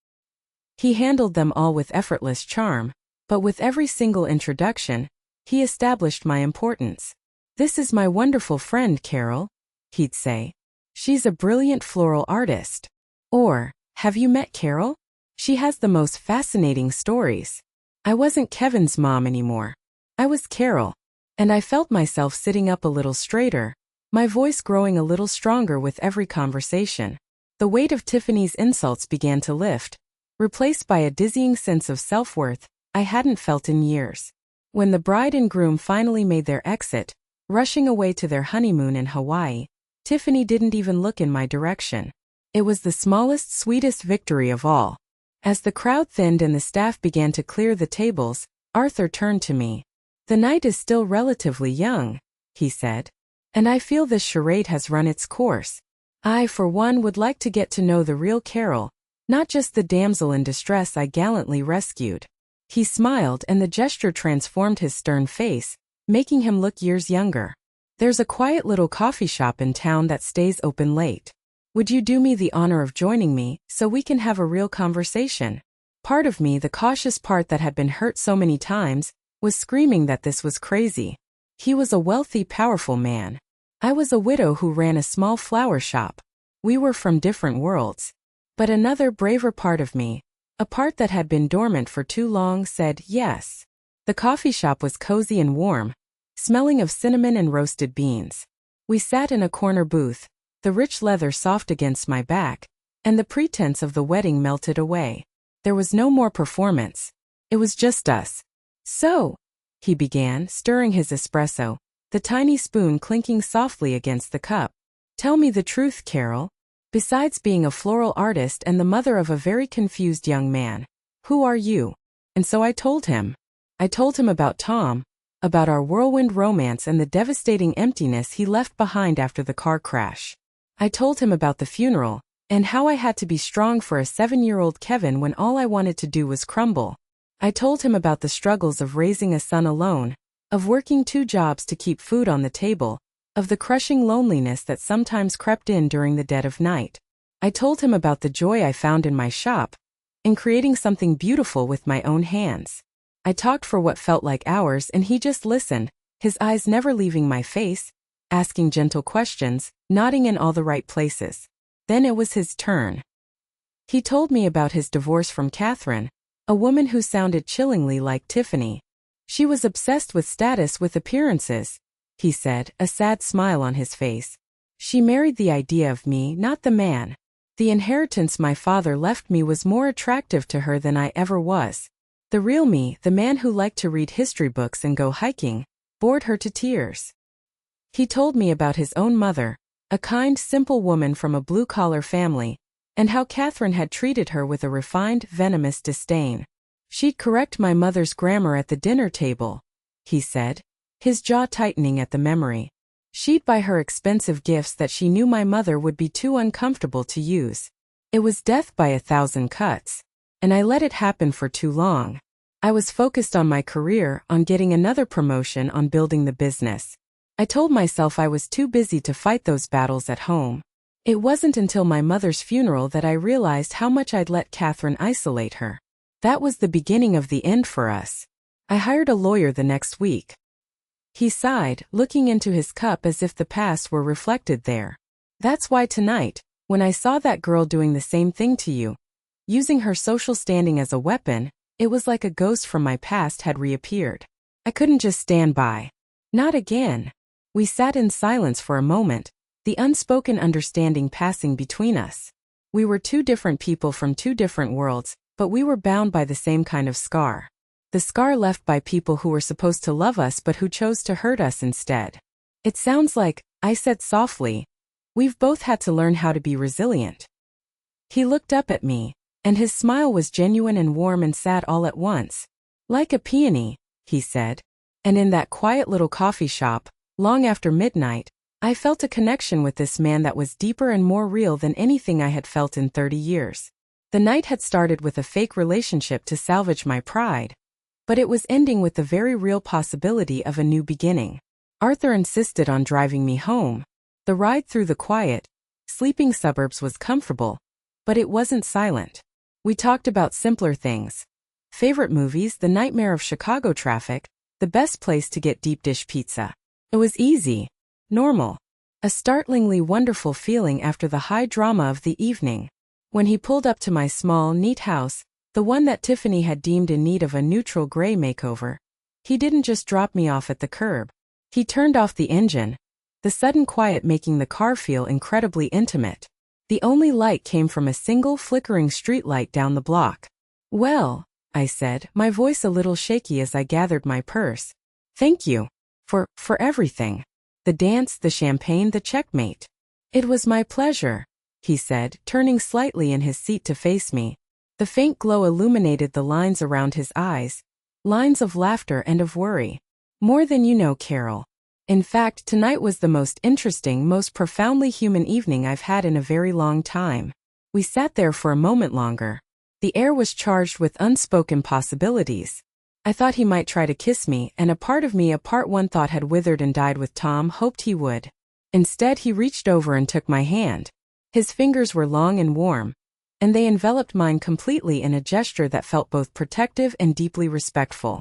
He handled them all with effortless charm, but with every single introduction, he established my importance. "This is my wonderful friend Carol," he'd say. "She's a brilliant floral artist." Or, "Have you met Carol? She has the most fascinating stories." I wasn't Kevin's mom anymore. I was Carol, and I felt myself sitting up a little straighter, my voice growing a little stronger with every conversation. The weight of Tiffany's insults began to lift, replaced by a dizzying sense of self-worth I hadn't felt in years. When the bride and groom finally made their exit, rushing away to their honeymoon in Hawaii, Tiffany didn't even look in my direction. It was the smallest, sweetest victory of all. As the crowd thinned and the staff began to clear the tables, Arthur turned to me. "The night is still relatively young," he said, "and I feel this charade has run its course. I, for one, would like to get to know the real Carol, not just the damsel in distress I gallantly rescued." He smiled, and the gesture transformed his stern face, making him look years younger. "There's a quiet little coffee shop in town that stays open late. Would you do me the honor of joining me so we can have a real conversation?" Part of me, the cautious part that had been hurt so many times, was screaming that this was crazy. He was a wealthy, powerful man. I was a widow who ran a small flower shop. We were from different worlds. But another, braver part of me, a part that had been dormant for too long, said yes. The coffee shop was cozy and warm, smelling of cinnamon and roasted beans. We sat in a corner booth, the rich leather soft against my back, and the pretense of the wedding melted away. There was no more performance. It was just us. "So," he began, stirring his espresso, the tiny spoon clinking softly against the cup. "Tell me the truth, Carol. Besides being a floral artist and the mother of a very confused young man, who are you?" And so I told him. I told him about Tom, about our whirlwind romance and the devastating emptiness he left behind after the car crash. I told him about the funeral, and how I had to be strong for a 7-year-old Kevin when all I wanted to do was crumble. I told him about the struggles of raising a son alone, of working 2 jobs to keep food on the table, of the crushing loneliness that sometimes crept in during the dead of night. I told him about the joy I found in my shop, in creating something beautiful with my own hands. I talked for what felt like hours, and he just listened, his eyes never leaving my face, asking gentle questions, nodding in all the right places. Then it was his turn. He told me about his divorce from Catherine, a woman who sounded chillingly like Tiffany. She was obsessed with status, with appearances, he said, a sad smile on his face. She married the idea of me, not the man. The inheritance my father left me was more attractive to her than I ever was. The real me, the man who liked to read history books and go hiking, bored her to tears. He told me about his own mother, a kind, simple woman from a blue-collar family, and how Catherine had treated her with a refined, venomous disdain. She'd correct my mother's grammar at the dinner table, he said, his jaw tightening at the memory. She'd buy her expensive gifts that she knew my mother would be too uncomfortable to use. It was death by 1,000 cuts. And I let it happen for too long. I was focused on my career, on getting another promotion, on building the business. I told myself I was too busy to fight those battles at home. It wasn't until my mother's funeral that I realized how much I'd let Catherine isolate her. That was the beginning of the end for us. I hired a lawyer the next week. He sighed, looking into his cup as if the past were reflected there. That's why tonight, when I saw that girl doing the same thing to you, using her social standing as a weapon, it was like a ghost from my past had reappeared. I couldn't just stand by. Not again. We sat in silence for a moment, the unspoken understanding passing between us. We were two different people from two different worlds, but we were bound by the same kind of scar. The scar left by people who were supposed to love us but who chose to hurt us instead. It sounds like, I said softly, we've both had to learn how to be resilient. He looked up at me, and his smile was genuine and warm and sad all at once. Like a peony, he said. And in that quiet little coffee shop, long after midnight, I felt a connection with this man that was deeper and more real than anything I had felt in 30 years. The night had started with a fake relationship to salvage my pride, but it was ending with the very real possibility of a new beginning. Arthur insisted on driving me home. The ride through the quiet, sleeping suburbs was comfortable, but it wasn't silent. We talked about simpler things. Favorite movies, the nightmare of Chicago traffic, the best place to get deep dish pizza. It was easy, normal, a startlingly wonderful feeling after the high drama of the evening. When he pulled up to my small, neat house, the one that Tiffany had deemed in need of a neutral gray makeover, he didn't just drop me off at the curb. He turned off the engine, the sudden quiet making the car feel incredibly intimate. The only light came from a single flickering streetlight down the block. Well, I said, my voice a little shaky as I gathered my purse. Thank you. For everything. The dance, the champagne, the checkmate. It was my pleasure, he said, turning slightly in his seat to face me. The faint glow illuminated the lines around his eyes, lines of laughter and of worry. More than you know, Carol. In fact, tonight was the most interesting, most profoundly human evening I've had in a very long time. We sat there for a moment longer. The air was charged with unspoken possibilities. I thought he might try to kiss me, and a part of me, a part one thought had withered and died with Tom, hoped he would. Instead, he reached over and took my hand. His fingers were long and warm, and they enveloped mine completely in a gesture that felt both protective and deeply respectful.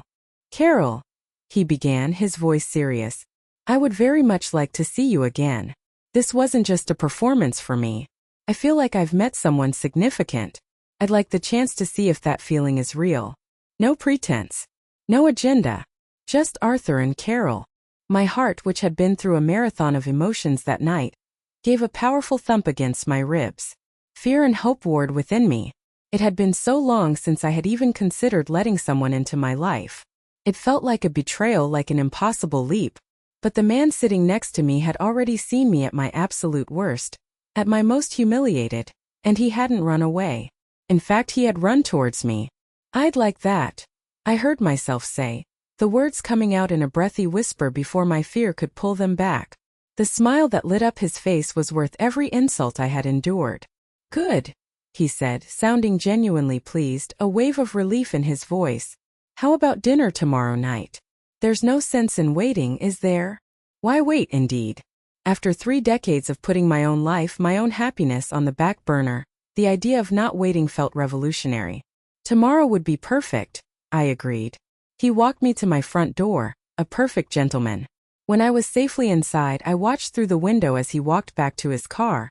Carol, he began, his voice serious, I would very much like to see you again. This wasn't just a performance for me. I feel like I've met someone significant. I'd like the chance to see if that feeling is real. No pretense. No agenda. Just Arthur and Carol. My heart, which had been through a marathon of emotions that night, gave a powerful thump against my ribs. Fear and hope warred within me. It had been so long since I had even considered letting someone into my life. It felt like a betrayal, like an impossible leap. But the man sitting next to me had already seen me at my absolute worst, at my most humiliated, and he hadn't run away. In fact, he had run towards me. I'd like that. I heard myself say, the words coming out in a breathy whisper before my fear could pull them back. The smile that lit up his face was worth every insult I had endured. Good, he said, sounding genuinely pleased, a wave of relief in his voice. How about dinner tomorrow night? There's no sense in waiting, is there? Why wait, indeed? After 3 decades of putting my own life, my own happiness on the back burner, the idea of not waiting felt revolutionary. Tomorrow would be perfect, I agreed. He walked me to my front door, a perfect gentleman. When I was safely inside, I watched through the window as he walked back to his car,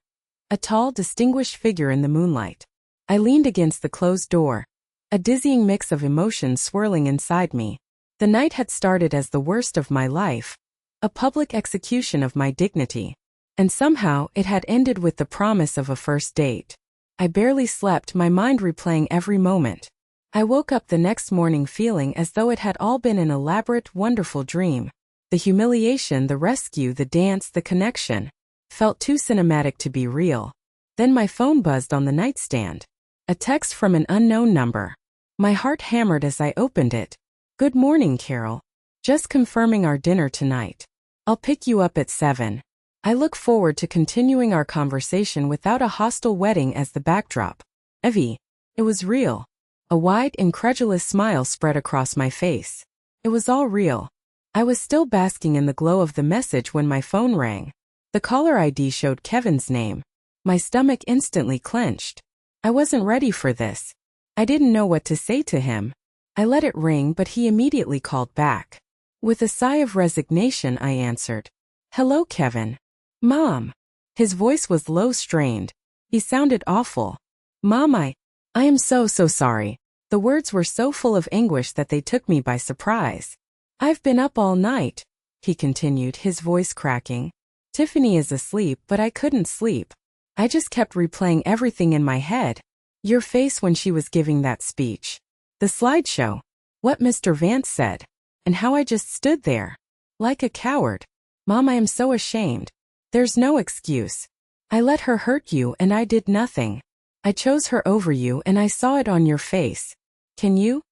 a tall, distinguished figure in the moonlight. I leaned against the closed door, a dizzying mix of emotions swirling inside me. The night had started as the worst of my life, a public execution of my dignity, and somehow it had ended with the promise of a first date. I barely slept, my mind replaying every moment. I woke up the next morning feeling as though it had all been an elaborate, wonderful dream. The humiliation, the rescue, the dance, the connection felt too cinematic to be real. Then my phone buzzed on the nightstand. A text from an unknown number. My heart hammered as I opened it. Good morning, Carol. Just confirming our dinner tonight. I'll pick you up at 7. I look forward to continuing our conversation without a hostile wedding as the backdrop. Evie. It was real. A wide, incredulous smile spread across my face. It was all real. I was still basking in the glow of the message when my phone rang. The caller ID showed Kevin's name. My stomach instantly clenched. I wasn't ready for this. I didn't know what to say to him. I let it ring, but he immediately called back. With a sigh of resignation, I answered, "Hello, Kevin." "Mom." His voice was low, strained. He sounded awful. "Mom, I am so sorry." The words were so full of anguish that they took me by surprise. "I've been up all night," he continued, his voice cracking. "Tiffany is asleep, but I couldn't sleep. I just kept replaying everything in my head. Your face when she was giving that speech. The slideshow. What Mr. Vance said. And how I just stood there. Like a coward. Mom, I am so ashamed. There's no excuse. I let her hurt you and I did nothing. I chose her over you and I saw it on your face. Can you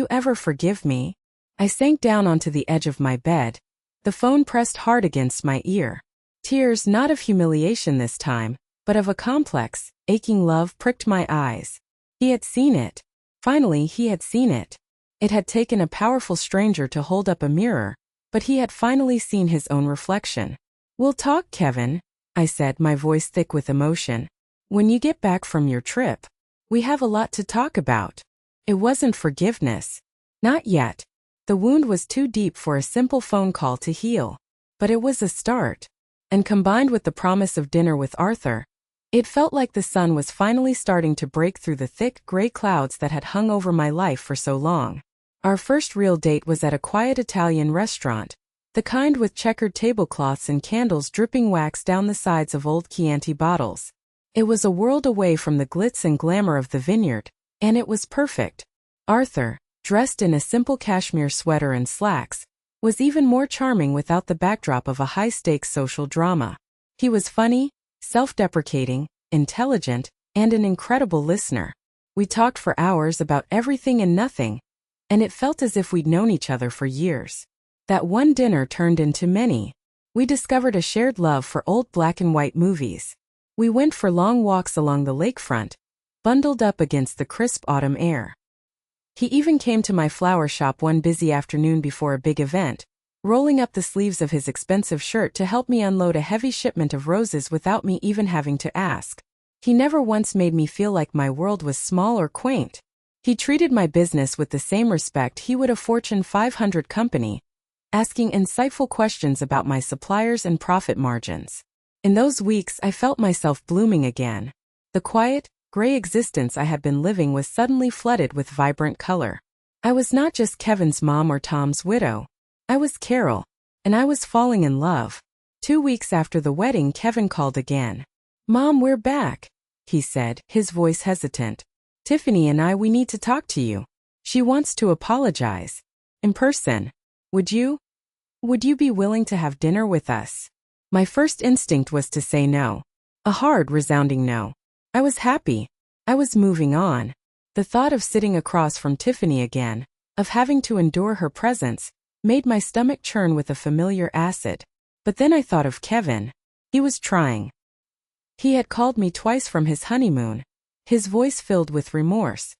ever forgive me?" I sank down onto the edge of my bed. The phone pressed hard against my ear. Tears, not of humiliation this time, but of a complex, aching love, pricked my eyes. He had seen it. Finally, he had seen it. It had taken a powerful stranger to hold up a mirror, but he had finally seen his own reflection. "We'll talk, Kevin," I said, my voice thick with emotion. "When you get back from your trip. We have a lot to talk about." It wasn't forgiveness. Not yet. The wound was too deep for a simple phone call to heal. But it was a start. And combined with the promise of dinner with Arthur, it felt like the sun was finally starting to break through the thick gray clouds that had hung over my life for so long. Our first real date was at a quiet Italian restaurant, the kind with checkered tablecloths and candles dripping wax down the sides of old Chianti bottles. It was a world away from the glitz and glamour of the vineyard, and it was perfect. Arthur, dressed in a simple cashmere sweater and slacks, was even more charming without the backdrop of a high-stakes social drama. He was funny, self-deprecating, intelligent, and an incredible listener. We talked for hours about everything and nothing, and it felt as if we'd known each other for years. That one dinner turned into many. We discovered a shared love for old black and white movies. We went for long walks along the lakefront, bundled up against the crisp autumn air. He even came to my flower shop one busy afternoon before a big event, rolling up the sleeves of his expensive shirt to help me unload a heavy shipment of roses without me even having to ask. He never once made me feel like my world was small or quaint. He treated my business with the same respect he would a Fortune 500 company, asking insightful questions about my suppliers and profit margins. In those weeks, I felt myself blooming again. The quiet, gray existence I had been living was suddenly flooded with vibrant color. I was not just Kevin's mom or Tom's widow. I was Carol, and I was falling in love. 2 weeks after the wedding, Kevin called again. "Mom, we're back," he said, his voice hesitant. "Tiffany and we need to talk to you. She wants to apologize. In person. Would you be willing to have dinner with us?" My first instinct was to say no. A hard, resounding no. I was happy. I was moving on. The thought of sitting across from Tiffany again, of having to endure her presence, made my stomach churn with a familiar acid. But then I thought of Kevin. He was trying. He had called me twice from his honeymoon, his voice filled with remorse.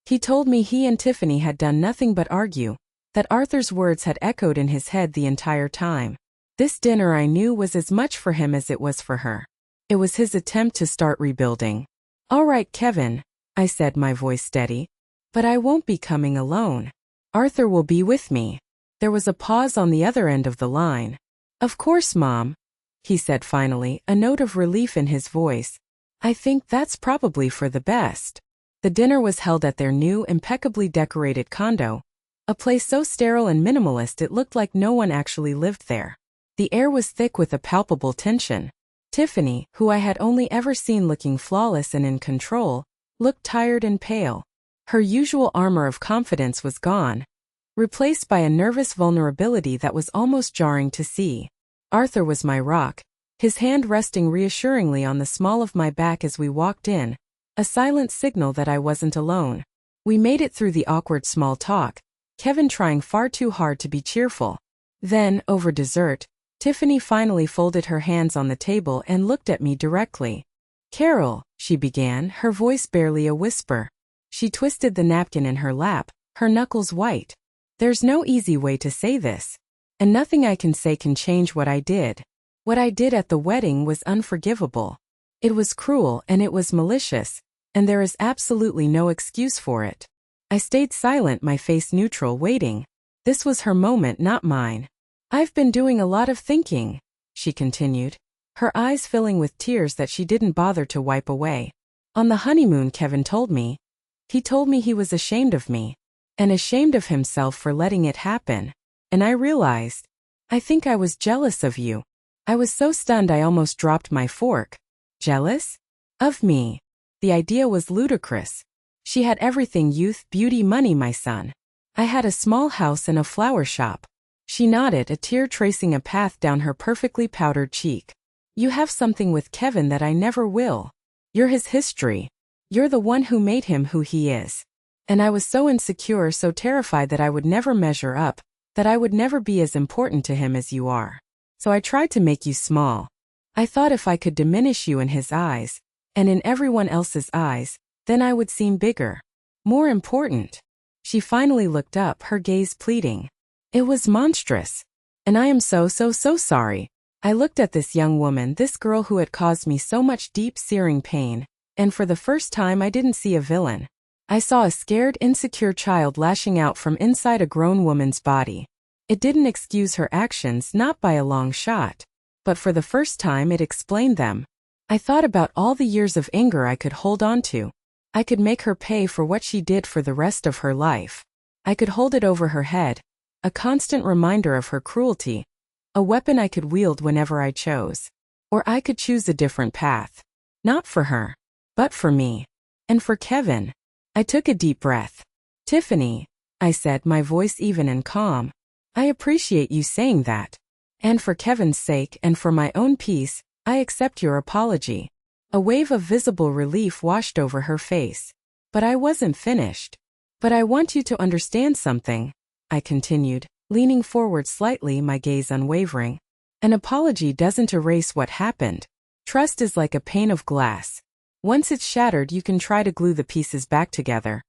He told me he and Tiffany had done nothing but argue, that Arthur's words had echoed in his head the entire time. This dinner, I knew, was as much for him as it was for her. It was his attempt to start rebuilding. "All right, Kevin," I said, my voice steady. "But I won't be coming alone. Arthur will be with me." There was a pause on the other end of the line. "Of course, Mom," he said finally, a note of relief in his voice. "I think that's probably for the best." The dinner was held at their new, impeccably decorated condo, a place so sterile and minimalist it looked like no one actually lived there. The air was thick with a palpable tension. Tiffany, who I had only ever seen looking flawless and in control, looked tired and pale. Her usual armor of confidence was gone, replaced by a nervous vulnerability that was almost jarring to see. Arthur was my rock, his hand resting reassuringly on the small of my back as we walked in, a silent signal that I wasn't alone. We made it through the awkward small talk, Kevin trying far too hard to be cheerful. Then, over dessert, Tiffany finally folded her hands on the table and looked at me directly. "Carol," she began, her voice barely a whisper. She twisted the napkin in her lap, her knuckles white. "There's no easy way to say this. And nothing I can say can change what I did. What I did at the wedding was unforgivable. It was cruel and it was malicious, and there is absolutely no excuse for it. I stayed silent, my face neutral, waiting. This was her moment, not mine. I've been doing a lot of thinking, she continued, her eyes filling with tears that she didn't bother to wipe away. On the honeymoon, Kevin told me. He told me he was ashamed of me, and ashamed of himself for letting it happen. And I realized, I think I was jealous of you. I was so stunned I almost dropped my fork. Jealous? Of me? The idea was ludicrous. She had everything: youth, beauty, money, my son. I had a small house and a flower shop. She nodded, a tear tracing a path down her perfectly powdered cheek. You have something with Kevin that I never will. You're his history. You're the one who made him who he is. And I was so insecure, so terrified that I would never measure up, that I would never be as important to him as you are. So I tried to make you small. I thought if I could diminish you in his eyes, and in everyone else's eyes, then I would seem bigger, more important. She finally looked up, her gaze pleading. It was monstrous. And I am so sorry. I looked at this young woman, this girl who had caused me so much deep, searing pain, and for the first time I didn't see a villain. I saw a scared, insecure child lashing out from inside a grown woman's body. It didn't excuse her actions, not by a long shot. But for the first time it explained them. I thought about all the years of anger I could hold on to. I could make her pay for what she did for the rest of her life. I could hold it over her head, a constant reminder of her cruelty, a weapon I could wield whenever I chose. Or I could choose a different path. Not for her, but for me. And for Kevin. I took a deep breath. Tiffany, I said, my voice even and calm. I appreciate you saying that. And for Kevin's sake and for my own peace, I accept your apology. A wave of visible relief washed over her face. But I wasn't finished. But I want you to understand something, I continued, leaning forward slightly, my gaze unwavering. An apology doesn't erase what happened. Trust is like a pane of glass. Once it's shattered, you can try to glue the pieces back together.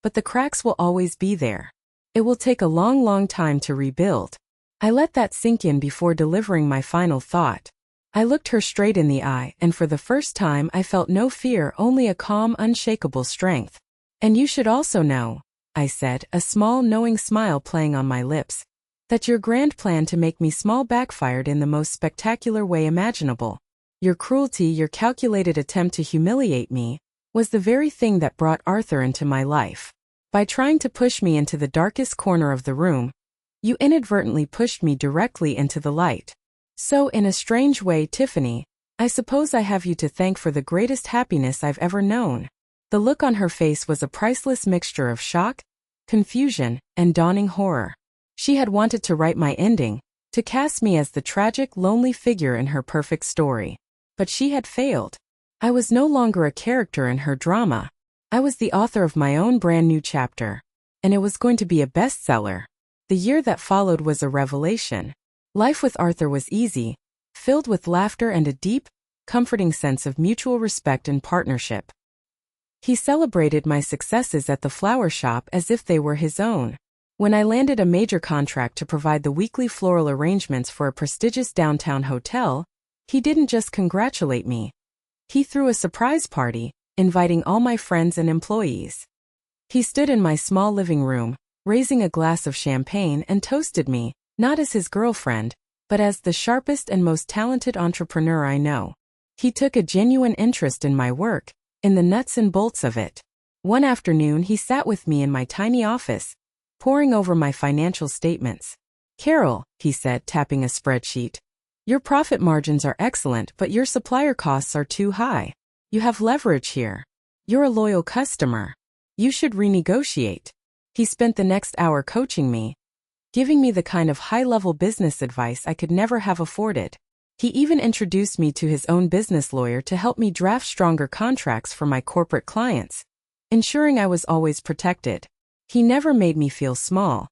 But the cracks will always be there. It will take a long time to rebuild. I let that sink in before delivering my final thought. I looked her straight in the eye, and for the first time I felt no fear, only a calm, unshakable strength. And you should also know, I said, a small, knowing smile playing on my lips, that your grand plan to make me small backfired in the most spectacular way imaginable. Your cruelty, your calculated attempt to humiliate me, was the very thing that brought Arthur into my life. By trying to push me into the darkest corner of the room, you inadvertently pushed me directly into the light. So in a strange way, Tiffany, I suppose I have you to thank for the greatest happiness I've ever known. The look on her face was a priceless mixture of shock, confusion, and dawning horror. She had wanted to write my ending, to cast me as the tragic, lonely figure in her perfect story. But she had failed. I was no longer a character in her drama. I was the author of my own brand new chapter. And it was going to be a bestseller. The year that followed was a revelation. Life with Arthur was easy, filled with laughter and a deep, comforting sense of mutual respect and partnership. He celebrated my successes at the flower shop as if they were his own. When I landed a major contract to provide the weekly floral arrangements for a prestigious downtown hotel, he didn't just congratulate me. He threw a surprise party, inviting all my friends and employees. He stood in my small living room, raising a glass of champagne, and toasted me, not as his girlfriend, but as the sharpest and most talented entrepreneur I know. He took a genuine interest in my work, in the nuts and bolts of it. One afternoon he sat with me in my tiny office, poring over my financial statements. Carol, he said, tapping a spreadsheet, your profit margins are excellent, but your supplier costs are too high. You have leverage here. You're a loyal customer. You should renegotiate. He spent the next hour coaching me, giving me the kind of high-level business advice I could never have afforded. He even introduced me to his own business lawyer to help me draft stronger contracts for my corporate clients, ensuring I was always protected. He never made me feel small.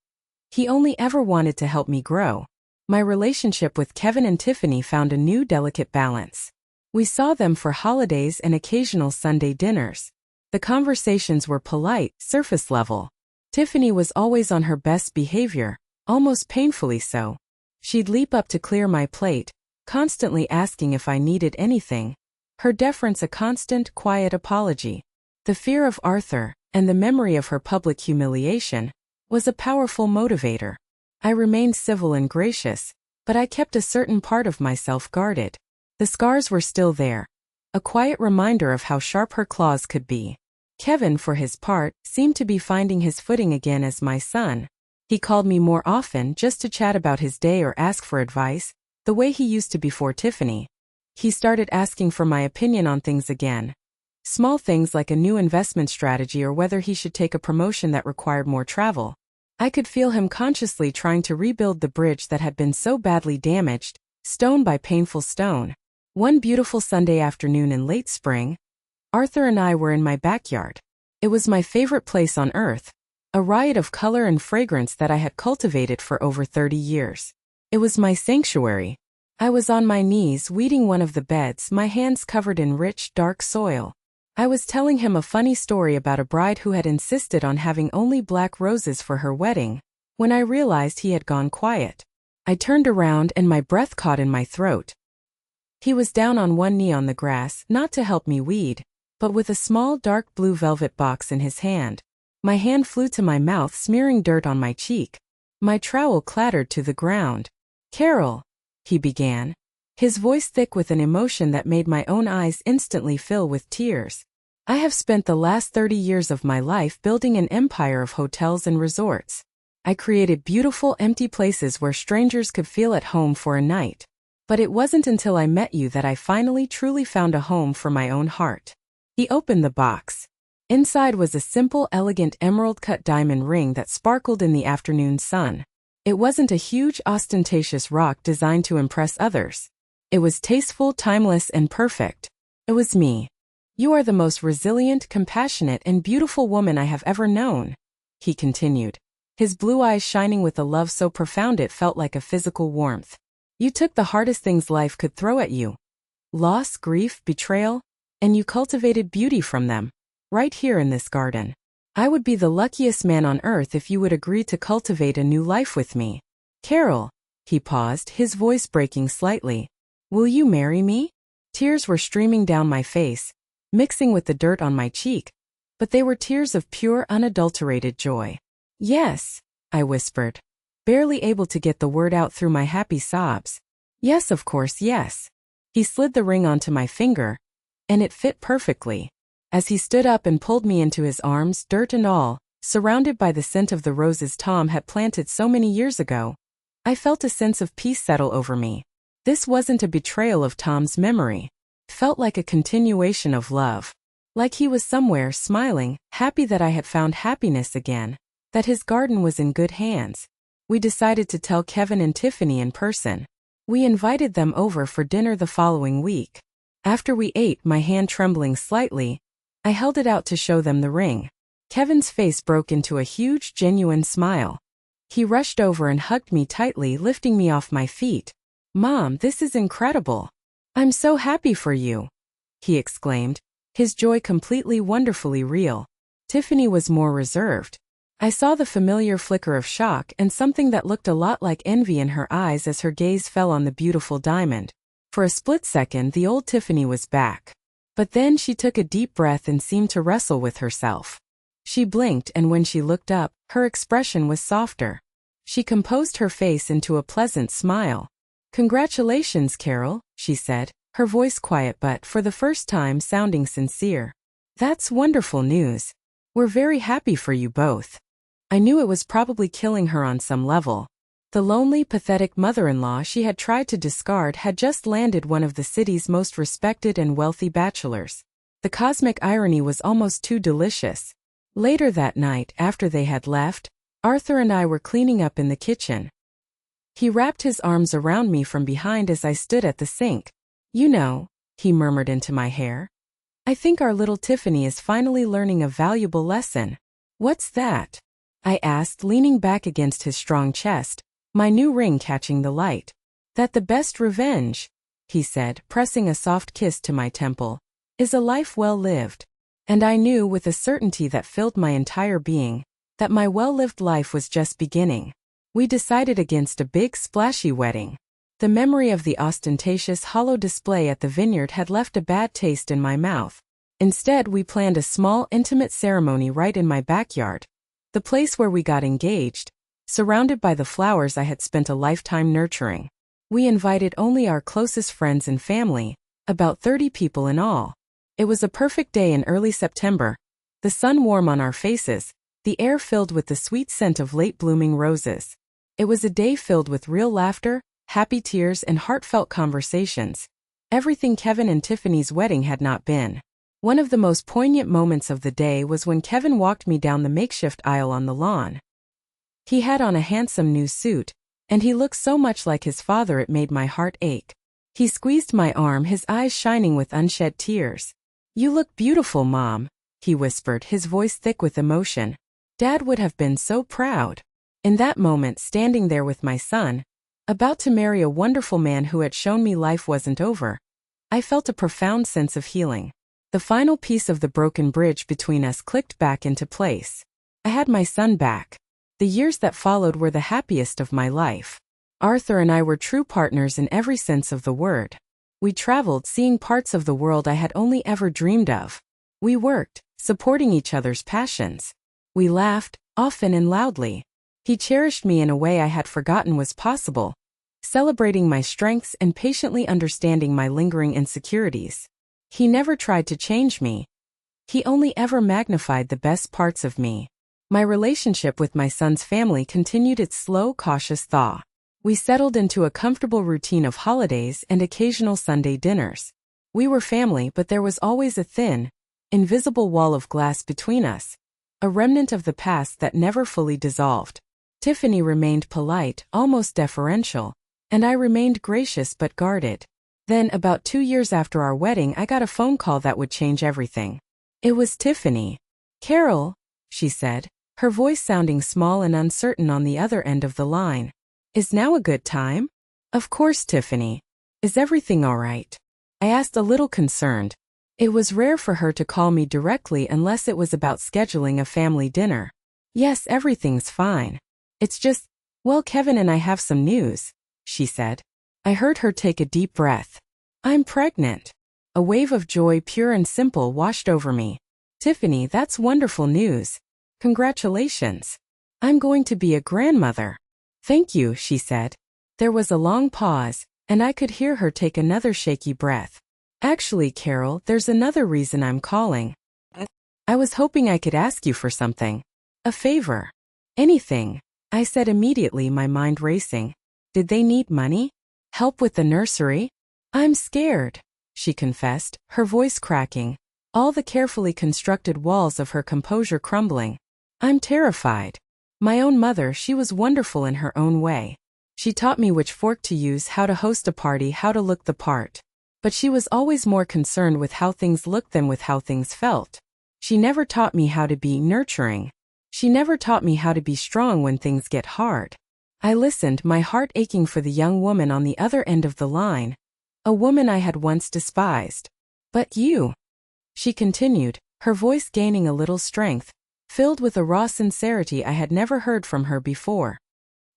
He only ever wanted to help me grow. My relationship with Kevin and Tiffany found a new delicate balance. We saw them for holidays and occasional Sunday dinners. The conversations were polite, surface level. Tiffany was always on her best behavior, almost painfully so. She'd leap up to clear my plate, constantly asking if I needed anything. her deference a constant, quiet apology. The fear of Arthur, and the memory of her public humiliation, was a powerful motivator. I remained civil and gracious, but I kept a certain part of myself guarded. The scars were still there, a quiet reminder of how sharp her claws could be. Kevin, for his part, seemed to be finding his footing again as my son. He called me more often just to chat about his day or ask for advice, the way he used to before Tiffany. He started asking for my opinion on things again. Small things like a new investment strategy or whether he should take a promotion that required more travel. I could feel him consciously trying to rebuild the bridge that had been so badly damaged, stone by painful stone. One beautiful Sunday afternoon in late spring, Arthur and I were in my backyard. It was my favorite place on earth, a riot of color and fragrance that I had cultivated for over 30 years. It was my sanctuary. I was on my knees weeding one of the beds, my hands covered in rich, dark soil. I was telling him a funny story about a bride who had insisted on having only black roses for her wedding, when I realized he had gone quiet. I turned around and my breath caught in my throat. He was down on one knee on the grass, not to help me weed, but with a small dark blue velvet box in his hand. My hand flew to my mouth, smearing dirt on my cheek. My trowel clattered to the ground. "Carol," he began, his voice thick with an emotion that made my own eyes instantly fill with tears. "I have spent the last 30 years of my life building an empire of hotels and resorts. I created beautiful empty places where strangers could feel at home for a night. But it wasn't until I met you that I finally truly found a home for my own heart." He opened the box. Inside was a simple, elegant emerald-cut diamond ring that sparkled in the afternoon sun. It wasn't a huge, ostentatious rock designed to impress others. It was tasteful, timeless, and perfect. It was me. "You are the most resilient, compassionate, and beautiful woman I have ever known," he continued, his blue eyes shining with a love so profound it felt like a physical warmth. "You took the hardest things life could throw at you. Loss, grief, betrayal, and you cultivated beauty from them. Right here in this garden. I would be the luckiest man on earth if you would agree to cultivate a new life with me. Carol," he paused, his voice breaking slightly, "will you marry me?" Tears were streaming down my face, mixing with the dirt on my cheek, but they were tears of pure, unadulterated joy. "Yes," I whispered, barely able to get the word out through my happy sobs. "Yes, of course, yes." He slid the ring onto my finger, and it fit perfectly. As he stood up and pulled me into his arms, dirt and all, surrounded by the scent of the roses Tom had planted so many years ago, I felt a sense of peace settle over me. This wasn't a betrayal of Tom's memory. It felt like a continuation of love. Like he was somewhere, smiling, happy that I had found happiness again, that his garden was in good hands. We decided to tell Kevin and Tiffany in person. We invited them over for dinner the following week. After we ate, my hand trembling slightly, I held it out to show them the ring. Kevin's face broke into a huge, genuine smile. He rushed over and hugged me tightly, lifting me off my feet. "Mom, this is incredible. I'm so happy for you," he exclaimed, his joy completely wonderfully real. Tiffany was more reserved. I saw the familiar flicker of shock and something that looked a lot like envy in her eyes as her gaze fell on the beautiful diamond. For a split second, the old Tiffany was back. But then she took a deep breath and seemed to wrestle with herself. She blinked, and when she looked up, her expression was softer. She composed her face into a pleasant smile. "Congratulations, Carol," she said, her voice quiet but, for the first time, sounding sincere. "That's wonderful news. We're very happy for you both." I knew it was probably killing her on some level. The lonely, pathetic mother-in-law she had tried to discard had just landed one of the city's most respected and wealthy bachelors. The cosmic irony was almost too delicious. Later that night, after they had left, Arthur and I were cleaning up in the kitchen. He wrapped his arms around me from behind as I stood at the sink. "You know," he murmured into my hair, "I think our little Tiffany is finally learning a valuable lesson." "What's that?" I asked, leaning back against his strong chest, my new ring catching the light. "That the best revenge," he said, pressing a soft kiss to my temple, "is a life well lived." And I knew with a certainty that filled my entire being, that my well-lived life was just beginning. We decided against a big, splashy wedding. The memory of the ostentatious hollow display at the vineyard had left a bad taste in my mouth. Instead, we planned a small, intimate ceremony right in my backyard, the place where we got engaged, surrounded by the flowers I had spent a lifetime nurturing. We invited only our closest friends and family, about 30 people in all. It was a perfect day in early September, the sun warm on our faces, the air filled with the sweet scent of late-blooming roses. It was a day filled with real laughter, happy tears, and heartfelt conversations. Everything Kevin and Tiffany's wedding had not been. One of the most poignant moments of the day was when Kevin walked me down the makeshift aisle on the lawn. He had on a handsome new suit, and he looked so much like his father it made my heart ache. He squeezed my arm, his eyes shining with unshed tears. "You look beautiful, Mom," he whispered, his voice thick with emotion. "Dad would have been so proud." In that moment, standing there with my son, about to marry a wonderful man who had shown me life wasn't over, I felt a profound sense of healing. The final piece of the broken bridge between us clicked back into place. I had my son back. The years that followed were the happiest of my life. Arthur and I were true partners in every sense of the word. We traveled, seeing parts of the world I had only ever dreamed of. We worked, supporting each other's passions. We laughed, often and loudly. He cherished me in a way I had forgotten was possible, celebrating my strengths and patiently understanding my lingering insecurities. He never tried to change me. He only ever magnified the best parts of me. My relationship with my son's family continued its slow, cautious thaw. We settled into a comfortable routine of holidays and occasional Sunday dinners. We were family, but there was always a thin, invisible wall of glass between us, a remnant of the past that never fully dissolved. Tiffany remained polite, almost deferential, and I remained gracious but guarded. Then, about 2 years after our wedding, I got a phone call that would change everything. It was Tiffany. "Carol," she said, her voice sounding small and uncertain on the other end of the line. "Is now a good time?" "Of course, Tiffany. Is everything all right?" I asked, a little concerned. It was rare for her to call me directly unless it was about scheduling a family dinner. "Yes, everything's fine. It's just, well, Kevin and I have some news," she said. I heard her take a deep breath. "I'm pregnant." A wave of joy, pure and simple, washed over me. "Tiffany, that's wonderful news. Congratulations. I'm going to be a grandmother." "Thank you," she said. There was a long pause, and I could hear her take another shaky breath. "Actually, Carol, there's another reason I'm calling. I was hoping I could ask you for something. A favor." "Anything," I said immediately, my mind racing. Did they need money? Help with the nursery? "I'm scared," she confessed, her voice cracking, all the carefully constructed walls of her composure crumbling. "I'm terrified. My own mother, she was wonderful in her own way. She taught me which fork to use, how to host a party, how to look the part. But she was always more concerned with how things looked than with how things felt. She never taught me how to be nurturing. She never taught me how to be strong when things get hard." I listened, my heart aching for the young woman on the other end of the line, a woman I had once despised. "But you," she continued, her voice gaining a little strength, filled with a raw sincerity I had never heard from her before.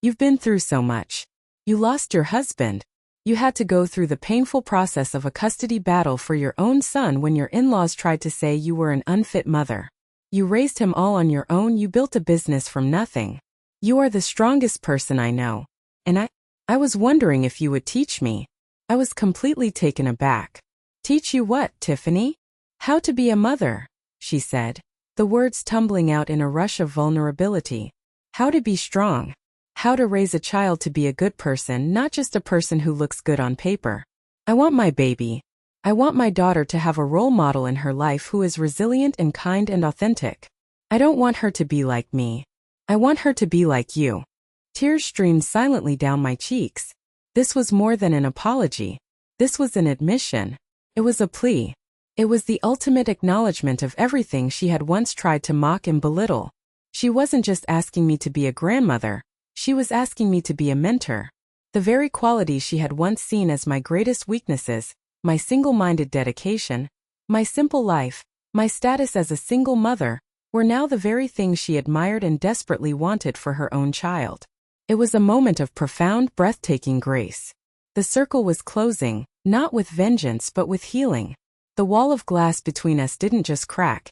"You've been through so much. You lost your husband. You had to go through the painful process of a custody battle for your own son when your in-laws tried to say you were an unfit mother. You raised him all on your own. You built a business from nothing. You are the strongest person I know. And I was wondering if you would teach me." I was completely taken aback. "Teach you what, Tiffany?" "How to be a mother," she said, the words tumbling out in a rush of vulnerability. "How to be strong. How to raise a child to be a good person, not just a person who looks good on paper. I want my baby. I want my daughter to have a role model in her life who is resilient and kind and authentic. I don't want her to be like me. I want her to be like you." Tears streamed silently down my cheeks. This was more than an apology. This was an admission. It was a plea. It was the ultimate acknowledgement of everything she had once tried to mock and belittle. She wasn't just asking me to be a grandmother. She was asking me to be a mentor. The very qualities she had once seen as my greatest weaknesses, my single-minded dedication, my simple life, my status as a single mother, were now the very things she admired and desperately wanted for her own child. It was a moment of profound, breathtaking grace. The circle was closing, not with vengeance but with healing. The wall of glass between us didn't just crack.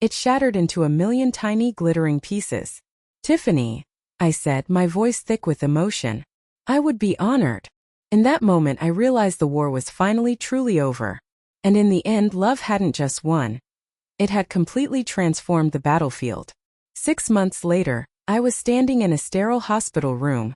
It shattered into a million tiny glittering pieces. "Tiffany," I said, my voice thick with emotion. "I would be honored." In that moment I realized the war was finally truly over. And in the end, love hadn't just won. It had completely transformed the battlefield. 6 months later, I was standing in a sterile hospital room,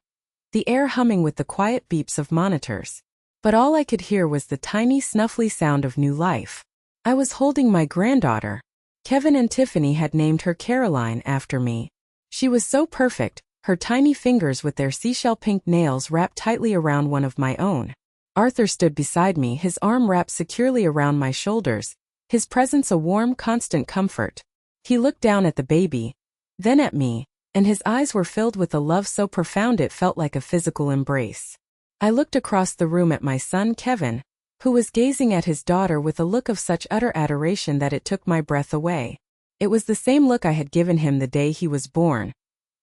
the air humming with the quiet beeps of monitors. But all I could hear was the tiny snuffly sound of new life. I was holding my granddaughter. Kevin and Tiffany had named her Caroline after me. She was so perfect, her tiny fingers with their seashell pink nails wrapped tightly around one of my own. Arthur stood beside me, his arm wrapped securely around my shoulders, his presence a warm, constant comfort. He looked down at the baby, then at me, and his eyes were filled with a love so profound it felt like a physical embrace. I looked across the room at my son Kevin, who was gazing at his daughter with a look of such utter adoration that it took my breath away. It was the same look I had given him the day he was born.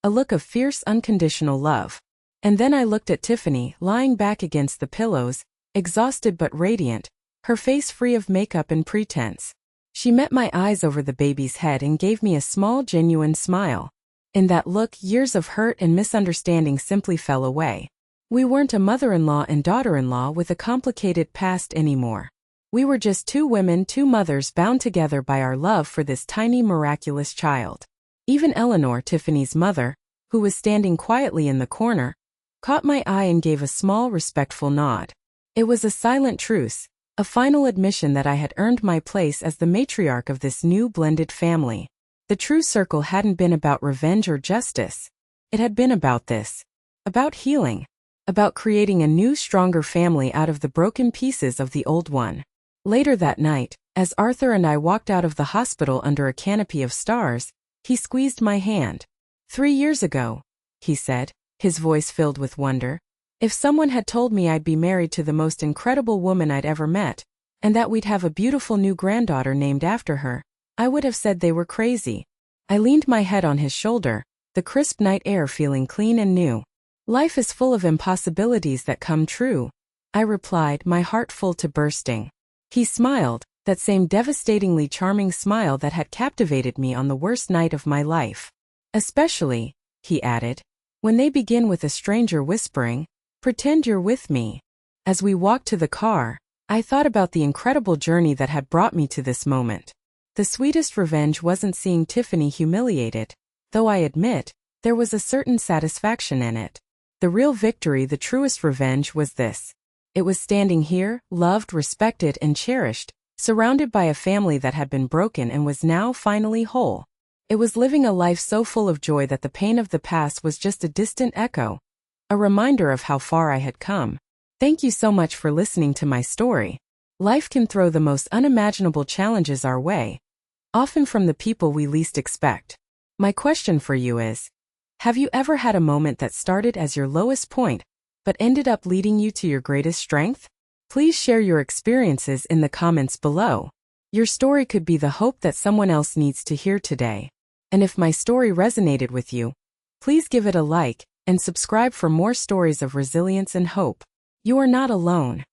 A look of fierce, unconditional love. And then I looked at Tiffany, lying back against the pillows, exhausted but radiant, her face free of makeup and pretense. She met my eyes over the baby's head and gave me a small, genuine smile. In that look, years of hurt and misunderstanding simply fell away. We weren't a mother-in-law and daughter-in-law with a complicated past anymore. We were just two women, two mothers bound together by our love for this tiny, miraculous child. Even Eleanor, Tiffany's mother, who was standing quietly in the corner, caught my eye and gave a small, respectful nod. It was a silent truce, a final admission that I had earned my place as the matriarch of this new blended family. The true circle hadn't been about revenge or justice. It had been about this. About healing. About creating a new, stronger family out of the broken pieces of the old one. Later that night, as Arthur and I walked out of the hospital under a canopy of stars, he squeezed my hand. 3 years ago, he said, his voice filled with wonder. If someone had told me I'd be married to the most incredible woman I'd ever met, and that we'd have a beautiful new granddaughter named after her, I would have said they were crazy. I leaned my head on his shoulder, the crisp night air feeling clean and new. Life is full of impossibilities that come true, I replied, my heart full to bursting. He smiled, that same devastatingly charming smile that had captivated me on the worst night of my life. Especially, he added, when they begin with a stranger whispering, "Pretend you're with me." As we walked to the car, I thought about the incredible journey that had brought me to this moment. The sweetest revenge wasn't seeing Tiffany humiliated, though I admit, there was a certain satisfaction in it. The real victory, the truest revenge, was this. It was standing here, loved, respected, and cherished, surrounded by a family that had been broken and was now finally whole. It was living a life so full of joy that the pain of the past was just a distant echo, a reminder of how far I had come. Thank you so much for listening to my story. Life can throw the most unimaginable challenges our way, often from the people we least expect. My question for you is, have you ever had a moment that started as your lowest point, but ended up leading you to your greatest strength? Please share your experiences in the comments below. Your story could be the hope that someone else needs to hear today. And if my story resonated with you, please give it a like and subscribe for more stories of resilience and hope. You are not alone.